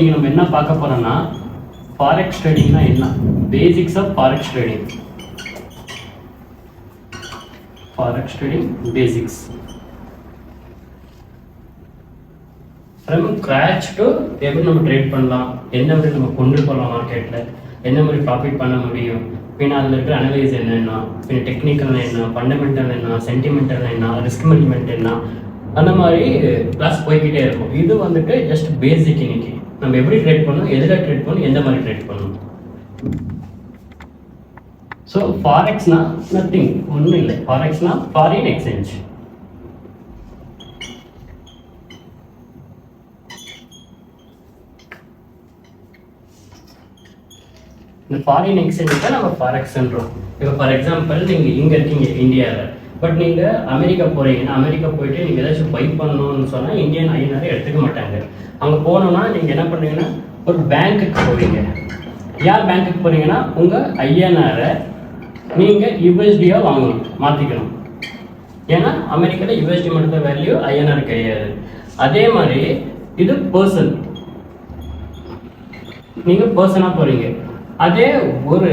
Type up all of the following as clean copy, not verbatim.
இன்னைக்கு நம்ம என்ன பார்க்க போறோம்னா ஃபாரெக்ஸ் ட்ரேடிங்னா என்ன, basics of forex trading. Forex trading basics from scratch to எப்படி நம்ம ட்ரேட் பண்ணலாம், எந்த மாதிரி நம்ம கொண்டு போகலாம் மார்க்கெட்டில், எந்த மாதிரி ப்ராஃபிட் பண்ண முடியும், பின்ன அதில் இருக்கிற அனலைஸ் என்னென்னா, பின்ன டெக்னிக்கல் என்ன, ஃபண்டமெண்டல் என்ன, சென்டிமெண்டல் என்ன, ரிஸ்க் மேனேஜ்மெண்ட் என்ன, அந்த மாதிரி கிளாஸ் போய்கிட்டே இருக்கும். இது வந்துட்டு ஜஸ்ட் பேசிக். இன்னைக்கு நம்ம எப்படி ட்ரேட் பண்ணணும், எதில் ட்ரேட் பண்ணணும், எந்த மாதிரி ட்ரேட் பண்ணணும். ஸோ ஃபாரெக்ஸ்னா நத்திங், ஒன்றும் இல்லை. ஃபாரெக்ஸ்னா ஃபாரின் எக்ஸ்சேஞ்ச். இந்த ஃபாரின் எக்ஸ்சேஞ்ச் தான் நம்ம ஃபாரெக்ஸ்ன்றோம். இப்போ ஃபார் எக்ஸாம்பிள் நீங்கள் இங்கே இருக்கீங்க இந்தியாவில், பட் நீங்கள் அமெரிக்கா போகிறீங்கன்னா, அமெரிக்கா போயிட்டு நீங்கள் ஏதாச்சும் பை பண்ணணும்னு சொன்னால் இந்தியன் ஐஎன்ஆரை எடுத்துக்க மாட்டாங்க. அங்கே போனோம்னா நீங்கள் என்ன பண்ணுவீங்கன்னா ஒரு பேங்க்குக்கு போவீங்க. யார் பேங்க்குக்கு போகிறீங்கன்னா உங்கள் ஐஎன்ஆரை நீங்கள் யூஎஸ்டியாக வாங்கணும், மாற்றிக்கணும். ஏன்னா அமெரிக்காவில் யூஎஸ்டி மட்டும் வேல்யூ, ஐஎன்ஆர் கிடையாது. அதே மாதிரி இது பர்சன், நீங்கள் பர்சனாக போகிறீங்க. அதே ஒரு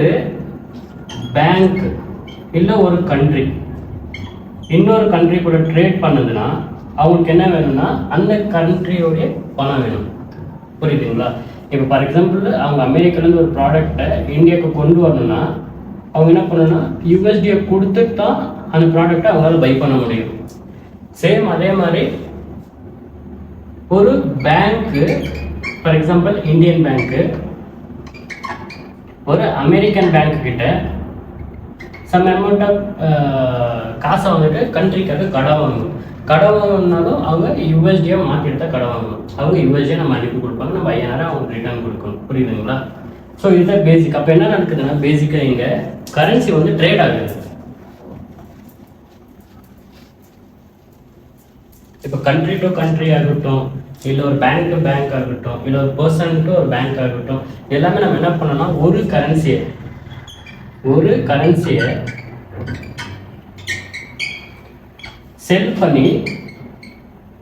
பேங்க் இல்லை ஒரு கண்ட்ரி இன்னொரு கண்ட்ரி கூட ட்ரேட் பண்ணுதுன்னா அவங்களுக்கு என்ன வேணும்னா அந்த கண்ட்ரியோடைய பணம் வேணும். புரியுதுங்களா? இப்போ ஃபார் எக்ஸாம்பிள் அவங்க அமெரிக்காலேருந்து ஒரு ப்ராடக்டை இந்தியாவுக்கு கொண்டு வரணும்னா அவங்க என்ன பண்ணணும்னா யூஎஸ்டியை கொடுத்துட்டு தான் அந்த ப்ராடக்டை அவங்களால பை பண்ண முடியும். சேம் அதே மாதிரி ஒரு பேங்க்கு, ஃபார் எக்ஸாம்பிள் இந்தியன் பேங்க்கு ஒரு அமெரிக்கன் பேங்க் கிட்ட சம் அமௌண்ட் ஆஃப் காசை வந்துட்டு கண்ட்ரிக்காக கடன் வாங்கணும். கடன் வாங்கணும்னாலும் அவங்க யூஎஸ்டியாக மாற்றிட்டு தான் கடன் வாங்கணும். அவங்க யூஎஸ்டியை நம்ம அனுப்பி கொடுப்பாங்க, நம்ம ஐஎன்ஆரை அவங்க ரிட்டர்ன் கொடுக்கணும். புரியுதுங்களா? ஸோ இதுதான் பேசிக். அப்போ என்ன நடக்குதுன்னா பேசிக்காக இங்கே கரன்சி வந்து ட்ரேட் ஆகுது. இப்போ கண்ட்ரி டு கண்ட்ரி ஆகட்டும், இல்லை ஒரு பேங்க் டு பேங்க் ஆகட்டும், இல்லை ஒரு பர்சன் டு ஒரு பேங்க் ஆகட்டும், எல்லாமே நம்ம என்ன பண்ணோம்னா ஒரு கரன்சியை செல் பண்ணி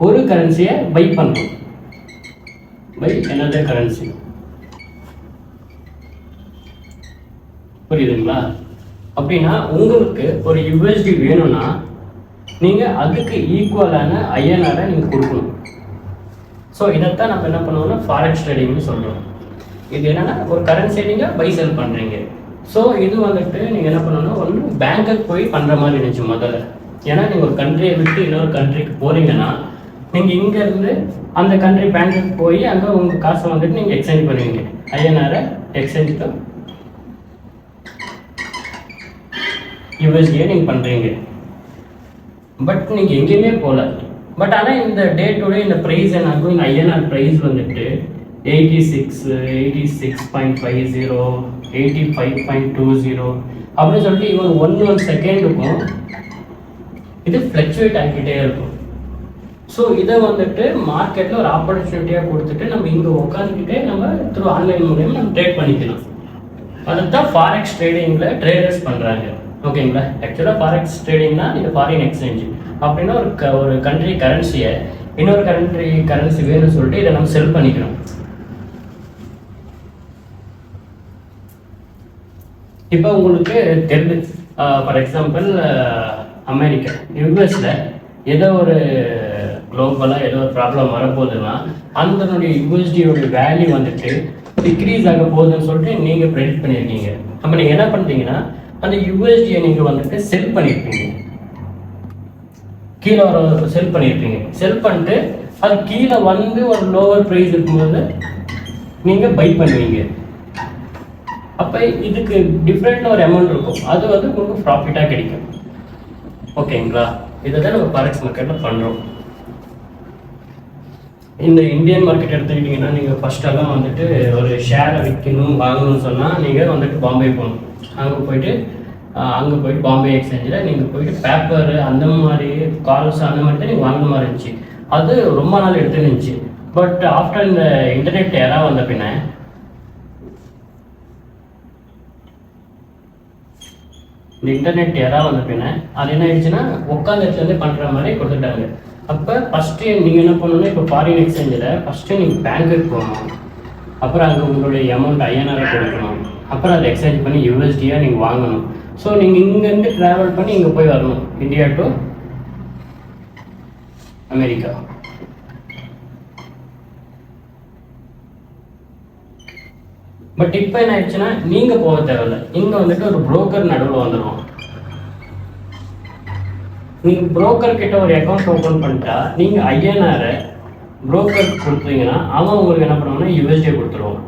ஒரு கரன்சியை பை பண்ணணும், பை another கரன்சி. புரியுதுங்களா? அப்படின்னா உங்களுக்கு ஒரு யூஎஸ்டி வேணும்னா நீங்கள் அதுக்கு ஈக்குவலான ஐஎன்ஆரை நீங்கள் கொடுக்கணும். ஸோ இதைத்தான் நம்ம என்ன பண்ணுவோம்னா ஃபாரெக்ஸ் ட்ரேடிங்னு சொல்கிறோம். இது என்னென்னா ஒரு கரன்சியை நீங்கள் பை செல் பண்ணுறீங்க. ஸோ இது வந்துட்டு நீங்கள் என்ன பண்ணணும்னா ஒன்று பேங்க்குக்கு போய் பண்ணுற மாதிரி இருந்துச்சு முதல்ல. ஏன்னா நீங்கள் ஒரு கண்ட்ரியை விட்டு இன்னொரு கண்ட்ரிக்கு போகிறீங்கன்னா நீங்கள் இங்கேருந்து அந்த கண்ட்ரி பேங்க்குக்கு போய் அங்கே உங்கள் காசை வந்துட்டு நீங்கள் எக்ஸ்சேஞ்ச் பண்ணுவீங்க. ஐஎன்ஆரை எக்ஸ்சேஞ்ச் டு யூஎஸ்டியை நீங்கள் பண்ணுறீங்க. பட் நீங்கள் எங்கேயுமே போகல. பட் ஆனால் இந்த டே டு டே இந்த ப்ரைஸ் என்ன ஆகும், இந்த ஐஎன்ஆர் ப்ரைஸ் வந்துட்டு 86, 86.50, 85.20 அப்படின்னு சொல்லிட்டு இவன் ஒன் செகண்டுக்கும் இது ஃப்ளக்சுவேட் ஆகிக்கிட்டே இருக்கும். ஸோ இதை வந்துட்டு மார்க்கெட்டில் ஒரு ஆப்பர்ச்சுனிட்டியாக கொடுத்துட்டு நம்ம இங்கே உட்காந்துக்கிட்டே நம்ம த்ரூ ஆன்லைன் மூலியமாக நம்ம ட்ரேட் பண்ணிக்கலாம். அதுதான் ஃபாரெக்ஸ் ட்ரேடிங்கில் ட்ரேடர்ஸ் பண்ணுறாங்க. ஓகேங்களா? ஆக்சுவலாக ஃபாரெக்ஸ் ட்ரேடிங்னா இது ஃபாரின் எக்ஸ்சேஞ்ச். அப்படின்னா ஒரு கண்ட்ரி கரன்சியை இன்னொரு கண்ட்ரி கரன்சி வேணும்னு சொல்லிட்டு இதை நம்ம செல் பண்ணிக்கணும். இப்போ உங்களுக்கு தெரிஞ்சு ஃபார் எக்ஸாம்பிள் அமெரிக்கா யூஎஸில் ஏதோ ஒரு குளோபலாக ஏதோ ஒரு ப்ராப்ளம் வரப்போகுதுன்னா அதனுடைய யூஎஸ்டியோடைய வேல்யூ வந்துட்டு டிக்ரீஸ் ஆக போகுதுன்னு சொல்லிட்டு நீங்கள் ப்ரெடிக்ட் பண்ணியிருக்கீங்க. அப்போ நீங்கள் என்ன பண்ணுறீங்கன்னா அந்த யூஎஸ்டியை நீங்கள் வந்துட்டு செல் பண்ணியிருப்பீங்க, கீழே வர செல் பண்ணியிருப்பீங்க. செல் பண்ணிட்டு அது கீழே வந்து ஒரு லோவர் ப்ரைஸ் இருக்கும்போது நீங்கள் பை பண்ணுவீங்க. அப்போ இதுக்கு டிஃப்ரெண்ட்டாக ஒரு அமௌண்ட் இருக்கும், அது வந்து உங்களுக்கு ப்ராஃபிட்டாக கிடைக்கும். ஓகேங்களா? இதை தான் நம்ம ஃபாரெக்ஸ் மார்க்கெட்டில் பண்ணுறோம். இந்த இந்தியன் மார்க்கெட் எடுத்துக்கிட்டிங்கன்னா நீங்கள் ஃபஸ்ட்டெல்லாம் வந்துட்டு ஒரு ஷேரை விற்கணும் வாங்கணும்னு சொன்னால் நீங்கள் வந்துட்டு பாம்பே போகணும். அங்கே போயிட்டு பாம்பே எக்ஸ்சேஞ்சில் நீங்கள் போயிட்டு பேப்பரு அந்த மாதிரி கால்ஸ் அந்த மாதிரி தான் நீங்கள் வாங்கின மாதிரி இருந்துச்சு. அது ரொம்ப நாள் எடுத்து இருந்துச்சு. பட் ஆஃப்டர் இந்த இன்டர்நெட் எரா வந்த பின்ன அது என்ன ஆயிடுச்சுன்னா உட்காந்து இடத்துலேருந்து பண்ணுற மாதிரி கொடுத்துட்டாங்க. அப்போ ஃபஸ்ட்டு நீங்கள் என்ன பண்ணணும்னா இப்போ ஃபாரின் எக்ஸ்சேஞ்சில் ஃபஸ்ட்டு நீங்கள் பேங்க்குக்கு போகணும். அப்புறம் அங்கே உங்களுடைய அமௌண்ட் ஐஎன்ஆரை கொடுக்கணும், அப்புறம் அதை எக்ஸ்சேஞ்ச் பண்ணி யூஎஸ்டியாக நீங்கள் வாங்கணும். ஸோ நீங்கள் இங்கேருந்து ட்ராவல் பண்ணி இங்கே போய் வரணும், இந்தியா டு அமெரிக்கா. பட் இப்போ என்ன ஆயிடுச்சுன்னா நீங்கள் போக தேவையில்லை, இங்கே வந்துட்டு ஒரு புரோக்கர் நடுவில் வந்துடுவோம். நீங்கள் புரோக்கர் கிட்ட ஒரு அக்கௌண்ட் ஓப்பன் பண்ணிட்டா நீங்கள் ஐஎன்ஆரை புரோக்கர் கொடுத்தீங்கன்னா அவன் உங்களுக்கு என்ன பண்ணுவாங்கன்னா யூஎஸ்டியை கொடுத்துருவான்.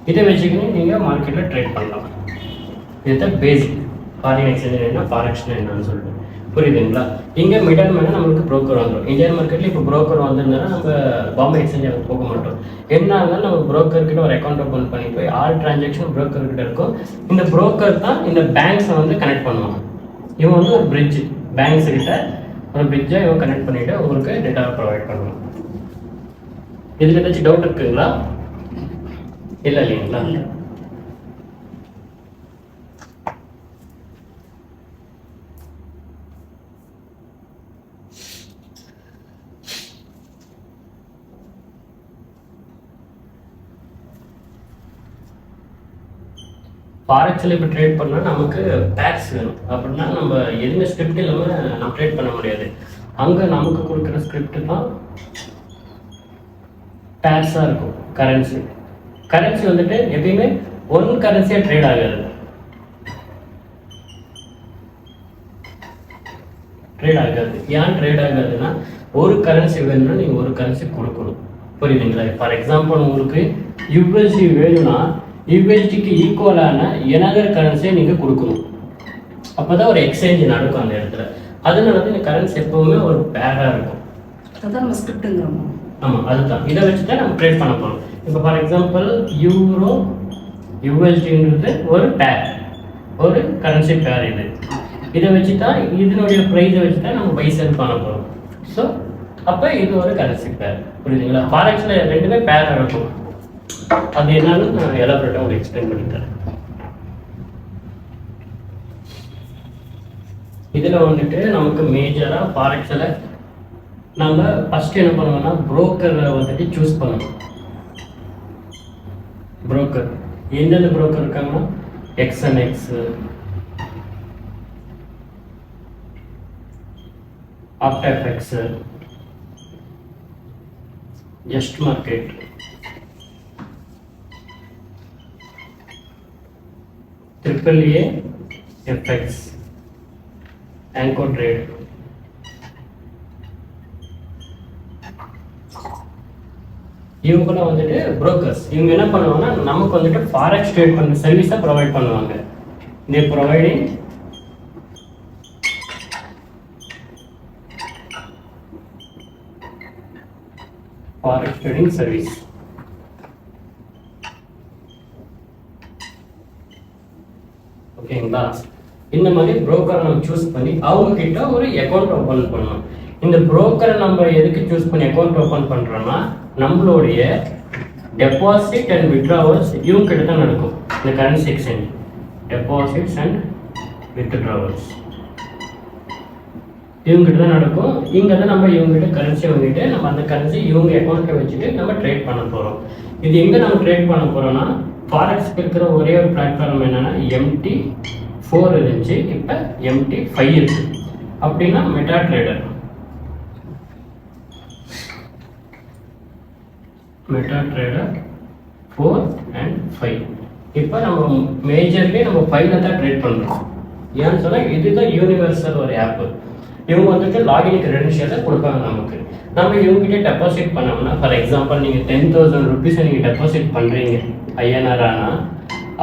இதை வச்சுக்கின்னு நீங்கள் மார்க்கெட்டில் ட்ரேட் பண்ணலாம். இதுதான் பேசிக் ஃபாரின் எக்ஸ்சேஞ்ச் என்ன, ஃபாரெக்ஸ் என்னன்னு சொல்லிட்டு புரியுதுங்களா. இங்கே மிடில் மேலே நம்மளுக்கு புரோக்கர் வந்துடும். இந்தியன் மார்க்கெட்டில் இப்போ புரோக்கர் வந்திருந்தாலும் நம்ம பாம்பே எக்ஸ்சேஞ்ச் போக மாட்டோம். என்ன ஆகுதுன்னா நம்ம புரோக்கர் கிட்ட ஒரு அக்கௌண்ட் ஓப்பன் பண்ணி போய் ஆல் டிரான்சாக்ஷன் புரோக்கர் கிட்ட இருக்கும். இந்த புரோக்கர் தான் இந்த பேங்க்ஸை வந்து கனெக்ட் பண்ணுவாங்க. இவன் வந்து ஒரு பிரிட்ஜ், பேங்க்ஸ் கிட்ட ஒரு பிரிட்ஜை இவன் கனெக்ட் பண்ணிட்டு உங்களுக்கு டேட்டா ப்ரொவைட் பண்ணுவாங்க. இதில் ஏதாச்சும் டவுட் இருக்குங்களா? இல்லை இல்லைங்களா? ஃபாரெக்ஸில் இப்போ ட்ரேட் பண்ணால் நமக்கு டேக்ஸ் வேணும். அப்படின்னா நம்ம எதுவுமே ஸ்கிரிப்ட் இல்லாமல் நம்ம ட்ரேட் பண்ண முடியாது. அங்கே நமக்கு கொடுக்குற ஸ்கிரிப்ட் தான் டேக்ஸாக இருக்கும். கரன்சி வந்துட்டு எப்பயுமே ஒன் கரன்சியாக ட்ரேட் ஆகாது. ஏன் ட்ரேட் ஆகாதுன்னா ஒரு கரன்சி வேணும்னா நீங்கள் ஒரு கரன்சி கொடுக்கணும். புரியுதுங்களா? ஃபார் எக்ஸாம்பிள் உங்களுக்கு யூஎஸ்டி வேணும்னா யூஎஸ்டிக்கு ஈக்குவலான எனதர் கரன்சியை நீங்கள் கொடுக்கணும். அப்போ தான் ஒரு எக்ஸ்சேஞ்ச் நடக்கும் அந்த இடத்துல. அதனால தான் இந்த கரன்சி எப்பவுமே ஒரு பேராக இருக்கும். அதான் நம்ம ஸ்கிரிப்ட்டுங்கிறோம். ஆமாம், அதுதான். இதை வச்சு தான் நம்ம ட்ரேட் பண்ண போகிறோம். இப்போ ஃபார் எக்ஸாம்பிள் யூரோ யூஎஸ்டின்றது ஒரு பேர், ஒரு கரன்சி பேர். இதை வச்சு தான் இதனுடைய ப்ரைஸை வச்சு தான் நம்ம பை செல் பண்ண போகிறோம். ஸோ அப்போ இது ஒரு கரன்சி பேர். புரியுதுங்களா? ஃபாரெக்ஸில் ரெண்டுமே பேராக இருக்கும். அது என்னன்னு நான் எலாபரேட்டாக உங்களுக்கு எக்ஸ்பிளைன் பண்ணி தரேன். இதில் வந்துட்டு நமக்கு மேஜராக ஃபாரெக்ஸில் நம்ம ஃபஸ்ட்டு என்ன பண்ணுவோம்னா புரோக்கரை வந்துட்டு சூஸ் பண்ணணும். புரோக்கர் எந்தெந்த புரோக்கர் இருக்காங்கன்னா XNX, OctaFX, just market, AAA FX, anchor trade. இவங்களாம் வந்துட்டு புரோக்கர்ஸ். இவங்க என்ன பண்ணுவாங்கன்னா நமக்கு வந்துட்டு ஃபாரெக்ஸ் ட்ரேட் பண்ண சர்வீஸை ப்ரொவைட் பண்ணுவாங்க. தே ப்ரொவைடிங் ஃபாரெக்ஸ் ட்ரேடிங் சர்வீஸ். ஓகேங்களா? இந்த மாதிரி புரோக்கரை நம்ம சூஸ் பண்ணி அவங்க கிட்ட ஒரு அக்கௌண்ட் ஓப்பன் பண்ணணும். இந்த புரோக்கரை நம்ம எதுக்கு சூஸ் பண்ணி அக்கௌண்ட் ஓப்பன் பண்ணுறோம்னா நம்மளுடைய டெபாசிட் அண்ட் வித்ட்ராவல்ஸ் இவங்க கிட்ட தான் நடக்கும். இந்த currency exchange deposits and withdrawals இவங்ககிட்ட தான் நடக்கும். இங்கே தான் நம்ம இவங்ககிட்ட கரன்சி வாங்கிட்டு நம்ம அந்த கரன்சி இவங்க அக்கௌண்ட்டில் வச்சுட்டு நம்ம ட்ரேட் பண்ண போகிறோம். இது எங்கே நம்ம ட்ரேட் பண்ண போகிறோம்னா ஃபாரெக்ஸ்க்கு இருக்கிற ஒரே ஒரு பிளாட்ஃபார்ம் என்னென்னா MT4 இருந்துச்சு, இப்போ MT5 இருக்கு. அப்படின்னா meta trader, meta trader 4 and 5. இப்போ நம்ம மேஜர்லி நம்ம 5ல தான் ட்ரேட் பண்ணுறோம். ஏன்னு சொன்னால் இதுதான் யூனிவர்சல் ஒரு ஆப்பு. இவங்க வந்துட்டு லாகின் கிரெடென்ஷியலை கொடுப்பாங்க நமக்கு. நம்ம இவங்ககிட்ட டெபாசிட் பண்ணோம்னா ஃபார் எக்ஸாம்பிள் நீங்கள் 10,000 rupees நீங்கள் டெபாசிட் பண்ணுறீங்க INR ஆனால்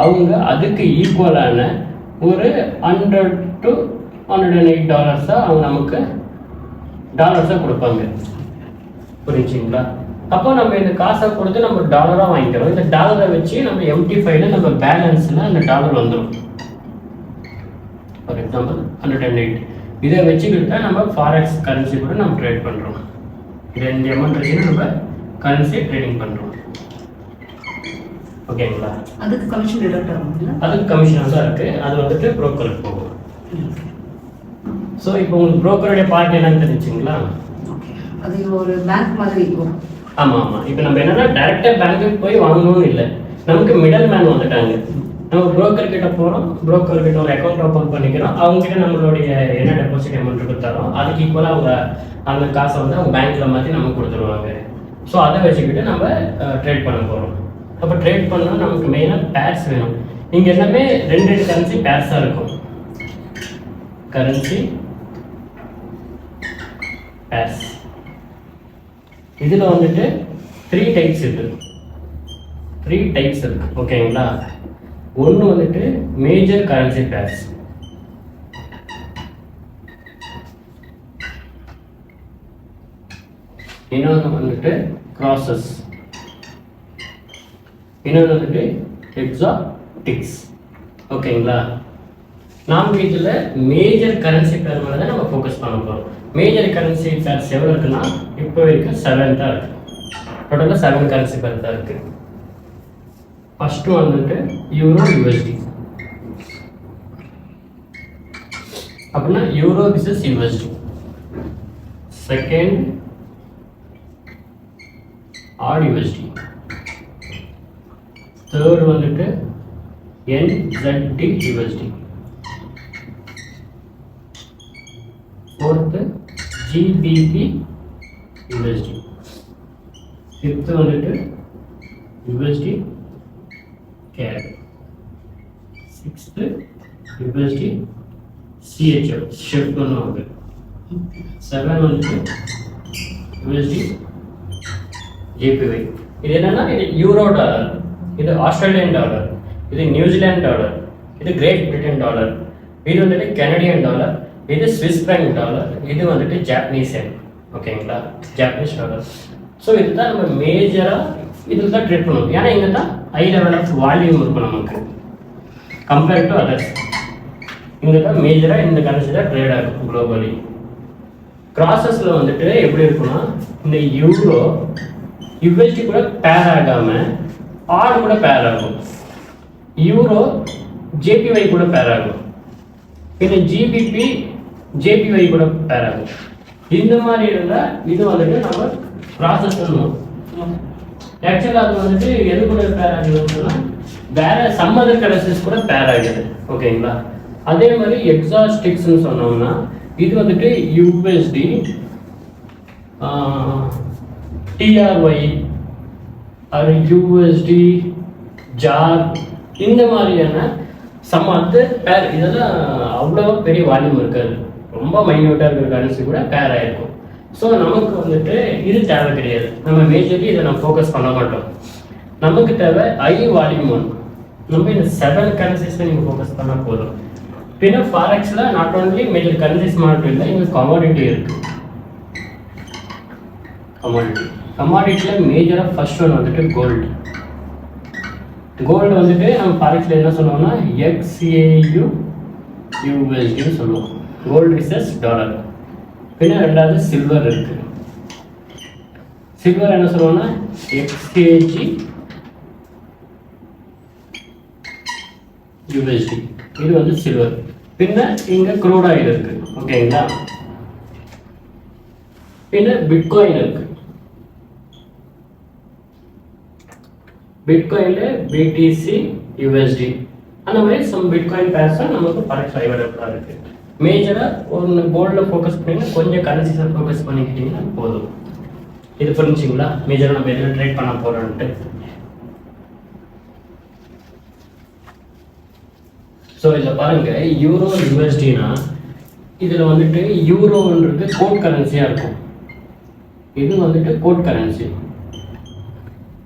அவங்க அதுக்கு ஈக்குவலான ஒரு $100 to $108 அவங்க நமக்கு டாலர்ஸாக கொடுப்பாங்க. புரிஞ்சுங்களா? அப்போ நம்ம இந்த காசை கொடுத்து நம்ம டாலராக வாங்கிக்கிறோம். இந்த டாலரை வச்சு நம்ம MT5ல நம்ம பேலன்ஸில் அந்த டாலர் வந்துடும். ஃபார் எக்ஸாம்பிள் 108 இதை வச்சுக்கிட்டா நம்ம ஃபாரெக்ஸ் கரன்சி கூட நம்ம ட்ரேட் பண்ணுறோம். இது இந்த அமௌண்ட் வச்சு நம்ம கரன்சி ட்ரேடிங் பண்ணுறோம். ஓகேங்களா? அதுக்கு கமிஷன் டிடக்ட் ஆகும்ல? அதுக்கு கமிஷன் தான் இருக்குது. அது வந்துட்டு ப்ரோக்கருக்கு போகும். ஸோ இப்போ உங்களுக்கு ப்ரோக்கருடைய பார்ட் என்னன்னு தெரிஞ்சுங்களா? அது ஒரு பேங்க் மாதிரி ஆமாம் ஆமாம். இப்போ நம்ம என்னன்னா டேரெக்டாக பேங்க்குக்கு போய் வாங்கணும்னு இல்லை, நமக்கு மிடில் மேன் வந்துட்டாங்க. நம்ம புரோக்கர் கிட்ட போகிறோம், புரோக்கர் கிட்ட ஒரு அக்கௌண்ட் ஓப்பன் பண்ணிக்கிறோம், அவங்ககிட்ட நம்மளுடைய என்ன டெபாசிட் அமௌண்ட் கொடுத்தாலும் அதுக்கு ஈக்குவலாக அவங்க அந்த காசை வந்து அவங்க பேங்க்கில் மாற்றி நமக்கு கொடுத்துருவாங்க. ஸோ அதை வச்சுக்கிட்டு நம்ம ட்ரேட் பண்ண போகிறோம். அப்போ ட்ரேட் பண்ணால் நமக்கு மெயினாக பேர்ஸ் வேணும். இங்கே எல்லாமே ரெண்டு கரன்சி பேர்ஸாக இருக்கும். Currency pairs. இதில் வந்துட்டு 3 டைப்ஸ் இருக்கு. 3 டைப்ஸ் இருக்கு, ஓகேங்களா? ஒன்று வந்துட்டு மேஜர் கரன்சி பேர்ஸ். இன்னொன்று வந்துட்டு கிராசஸ். இன்னொன்று வந்துட்டு எக்ஸாட்டிக்ஸ், ஓகேங்களா? நாம் இதில் மேஜர் கரன்சி பேர் மேலே தான் நம்ம ஃபோக்கஸ் பண்ண போகிறோம். மேஜர் கரன்சி பேர்ஸ் எவ்வளோ இருக்குன்னா இப்போ வரைக்கும் 7 தான் இருக்குது. டோட்டலாக 7 கரன்சி பேர் தான் இருக்குது. ஃபஸ்ட்டு வந்துட்டு யூரோ யூஎஸ்டி. அப்படின்னா euro versus USD. Second AUD USD. Third வந்துட்டு NZD USD. Fourth GBP USD. Fifth வந்துட்டு USD CAD. Sixth USD CHF chef பண்ணுவாங்க. 7 வந்துட்டு யூஎஸ்டி ஜேபிஒய். இது என்னன்னா இது யூரோ டாலர், இது ஆஸ்திரேலியன் டாலர், இது நியூசிலாந்து டாலர், இது கிரேட் பிரிட்டன் டாலர், இது வந்துட்டு கனடியன் டாலர், இது ஸ்விஸ் பிராங்க் டாலர், இது வந்துட்டு ஜாப்பனீஸ் என், ஓகேங்களா? Japanese dollar. ஸோ இதுதான் நம்ம மேஜராக இதில் தான் ட்ரேட் பண்ணுவோம். ஏன்னா இங்கே தான் ஹை லெவல் ஆஃப் வால்யூம் இருக்கும் நமக்கு கம்பேர்ட் டு அதர்ஸ். இங்கே தான் மேஜராக இந்த கரன்சி தான் ட்ரேட் ஆகும் குளோபலி. ப்ராசஸில் வந்துட்டு எப்படி இருக்குன்னா இந்த யூரோ யூஎஸ்டி கூட பேர் ஆகாமல் ஆடு கூட பேர் ஆகும், யூரோ ஜேபிஒய் கூட பேர் ஆகும், பின்ன ஜிபிபி ஜேபிஒய் கூட பேர் ஆகும். இந்த மாதிரி இருந்தால் இது வந்துட்டு நம்ம ப்ராசஸ் பண்ணுவோம். ஆக்சுவலாக அது வந்துட்டு எது கூட பேர் ஆகுதுன்னா வேற சம் அதர் கரன்சிஸ் கூட பேர் ஆகுது, ஓகேங்களா? அதே மாதிரி எக்ஸாஸ்டிக்ஸ்னு சொன்னோம்னா இது வந்துட்டு யூஎஸ்டி டிஆர்ஒய் அது யூஎஸ்டி ஜார் இந்த மாதிரியான சம் அதர் பேர். இதெல்லாம் அவ்வளோ பெரிய வால்யூம் இருக்காது, ரொம்ப மைன்யூட்டாக இருக்கிற கரன்சி கூட பேர் ஆகிருக்கும். ஸோ நமக்கு வந்துட்டு இது தேவை கிடையாது. நம்ம மேஜர்லி இதை நம்ம ஃபோக்கஸ் பண்ண மாட்டோம். நமக்கு தேவை ஐ வால்யூம் ஒன். நம்ம இந்த 7 கரன்சிஸில் நீங்கள் ஃபோக்கஸ் பண்ணால் போதும். பின்ன ஃபாரெக்ஸில் நாட் ஓன்லி மேஜர் கரன்சிஸ் மட்டும் இல்லை, இங்கே கமாடிட்டி இருக்குது. கமாடிட்டியில் மேஜராக ஃபர்ஸ்ட் ஒன் வந்துட்டு கோல்டு. கோல்டு வந்துட்டு நம்ம ஃபாரெக்ஸில் என்ன சொல்லுவோம்னா XAU USDன்னு சொல்லுவோம், கோல்டு விசஸ் டாலர். பின்ன ரெண்டாவது சில்வர் இருக்கு. சில்வர் என்ன சொல்லுவோம்னா XKG USD. இது வந்து சில்வர். பின்ன இங்க க்ரூட் ஆயில் இருக்கு, ஓகேங்களா? பின்ன பிட்காயின் இருக்கு. பிட்காயின்ல BTC USD அந்த மாதிரி சம் பிட்காயின் பேர்ஸா நமக்கு ஃபாரெக்ஸ் அவைலபிளா இருக்கு. மேஜரா ஒரு கோல்டில் ஃபோக்கஸ் பண்ணிங்கன்னா கொஞ்சம் கரன்சிஸை ஃபோக்கஸ் பண்ணிக்கிட்டீங்கன்னா போதும். இது புரிஞ்சுங்களா? மேஜராக நம்ம எதில் ட்ரேட் பண்ண போகிறோன்ட்டு. ஸோ இதில் பாருங்கள், யூரோ யூஎஸ்டினா இதில் வந்துட்டு யூரோன்றது கோட் கரன்சியாக இருக்கும், இது வந்துட்டு கோட் கரன்சி.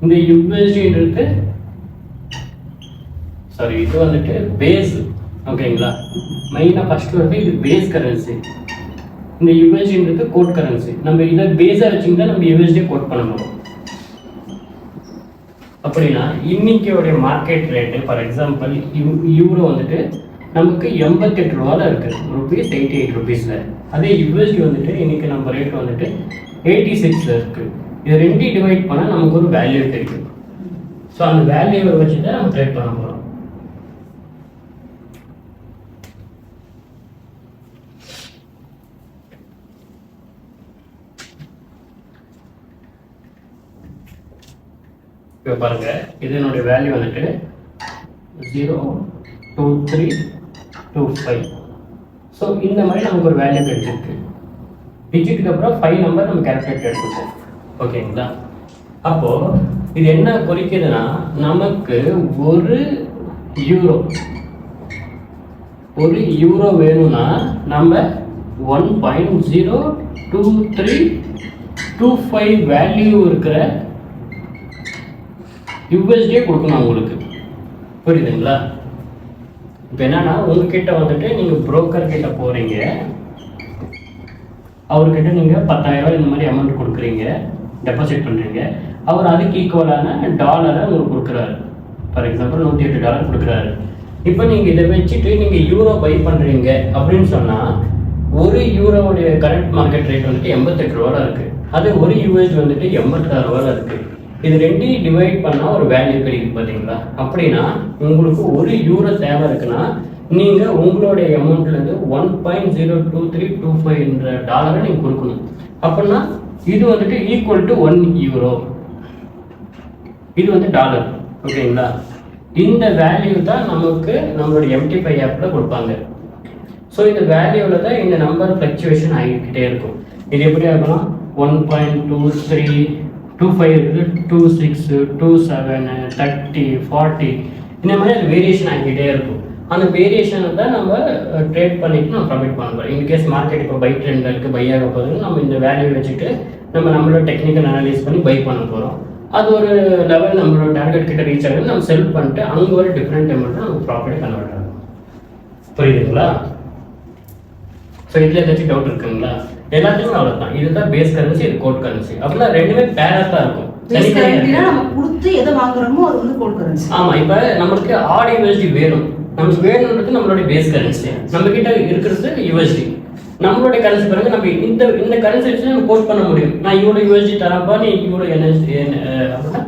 இந்த யூஎஸ்டின்றது இது வந்துட்டு பேஸ், ஓகேங்களா? மெயினாக ஃபர்ஸ்ட் வந்து இது பேஸ் கரன்சி. இந்த யூஎஸ்டின்றது கோட் கரன்சி. நம்ம இதை பேஸாக வச்சுக்கிட்டா நம்ம யூஎஸ்டி கோட் பண்ண முடியும். அப்படின்னா இன்னைக்கோடைய market rate for example euro வந்துட்டு நமக்கு 88 ரூபாவில் இருக்குது, ருபீஸ் 88 ருபீஸில். அதே யூஎஸ்டி வந்துட்டு இன்னைக்கு நம்ம ரேட் வந்துட்டு 86ல் இருக்குது. இது ரெண்டையும் டிவைட் பண்ணால் நமக்கு ஒரு வேல்யூ கிடைக்கும். ஸோ அந்த வேல்யூவை வச்சு தான் நம்ம ட்ரேட் பண்ண போகிறோம். இப்போ பாருங்க இது என்னுடைய வேல்யூ வந்துட்டு 02325. ஸோ இந்த மாதிரி நமக்கு ஒரு வேல்யூ கிடைச்சிருக்கு. டிஜிட்டுக்கு அப்புறம் 5 நம்பர் நம்ம கேல்குலேட் எடுத்துக்கோம். ஓகேங்களா? அப்போ இது என்ன குறிக்குதுன்னா நமக்கு ஒரு யூரோ வேணும்னா நம்ம 1.02325 வேல்யூ இருக்கிற யூஎஸ்டியே கொடுக்கணும் உங்களுக்கு. புரியுதுங்களா? இப்போ என்னன்னா உங்ககிட்ட வந்துட்டு நீங்கள் புரோக்கர் கிட்ட போறீங்க, அவர்கிட்ட நீங்கள் 10,000 இந்த மாதிரி அமௌண்ட் கொடுக்குறீங்க, டெபாசிட் பண்ணுறீங்க. அவர் அதுக்கு ஈக்குவலான டாலரை உங்களுக்கு கொடுக்குறாரு. ஃபார் எக்ஸாம்பிள் $108 கொடுக்குறாரு. இப்போ நீங்கள் இதை வச்சுட்டு நீங்கள் யூரோ பை பண்ணுறீங்க அப்படின்னு சொன்னால் ஒரு யூரோவுடைய கரண்ட் மார்க்கெட் ரேட் வந்துட்டு 88 ரூபா இருக்குது. அது ஒரு யூஎஸ்டி வந்துட்டு 86 ரூபா இருக்குது. இது ரெண்டையும் டிவைட் பண்ணால் ஒரு வேல்யூ கிடைக்குது பார்த்தீங்களா? அப்படின்னா உங்களுக்கு ஒரு யூரோ தேவை இருக்குன்னா நீங்கள் உங்களுடைய அமௌண்ட்லேருந்து 1.02325 டாலரை நீங்கள் கொடுக்கணும். அப்படின்னா இது வந்துட்டு ஈக்குவல் டு 1 யூரோ. இது வந்து டாலர். ஓகேங்களா? இந்த வேல்யூ தான் நமக்கு நம்மளுடைய MT5 ஆப்பில் கொடுப்பாங்க. ஸோ இந்த வேல்யூவில் தான் இந்த நம்பர் ஃப்ளக்சுவேஷன் ஆகிக்கிட்டே இருக்கும். இது எப்படி ஆகலாம்? 1.2325 இருக்குது, 26, 27, 30, 40 இந்த மாதிரி அது வேரியேஷன் ஆகிக்கிட்டே இருக்கும். அந்த வேரியேஷனை தான் நம்ம ட்ரேட் பண்ணிட்டு நம்ம ப்ராஃபிட் பண்ண போகிறோம். இன்கேஸ் மார்க்கெட் இப்போ பை ட்ரெண்டில் இருக்குது, பை ஆக போகுதுன்னு நம்ம இந்த வேல்யூ வச்சுட்டு நம்மளோட டெக்னிக்கல் அனலைஸ் பண்ணி பை பண்ண போகிறோம். அது ஒரு லெவல் நம்மளோட டார்கெட் கிட்ட ரீச் ஆகுது, நம்ம செல் பண்ணிட்டு அங்கே ஒரு டிஃப்ரெண்ட் அமௌண்ட்டு நம்ம ப்ராஃபிட் கன்வெர்ட் ஆகும். புரியுதுங்களா? ஸோ இதில் ஏதாச்சும் டவுட் இருக்குங்களா? எல்லாத்துக்குமே அவ்வளோதான். இதுதான் பேஸ் கரன்சி, இது கோட் கரன்சி. அப்படின்னா ரெண்டுமே பேரா தான் இருக்கும். நம்ம கொடுத்து எதை வாங்குறோமோ அது வந்து கோட் கரன்சி. ஆமா, இப்போ நம்மளுக்கு ஆட் யூஎஸ்டி வேணும். நமக்கு வேணும்ன்றது நம்மளுடைய பேஸ் கரன்சி. நம்ம கிட்ட இருக்கிறது யூஎஸ்டி. நம்மளுடைய கரன்சி பாருங்க, நம்ம இந்த கரன்சி வச்சு நம்ம கோட் பண்ண முடியும். நான் இவ்வளோ யூஎஸ்டி தரப்பா, நீ இவ்வளோ அப்படின்னா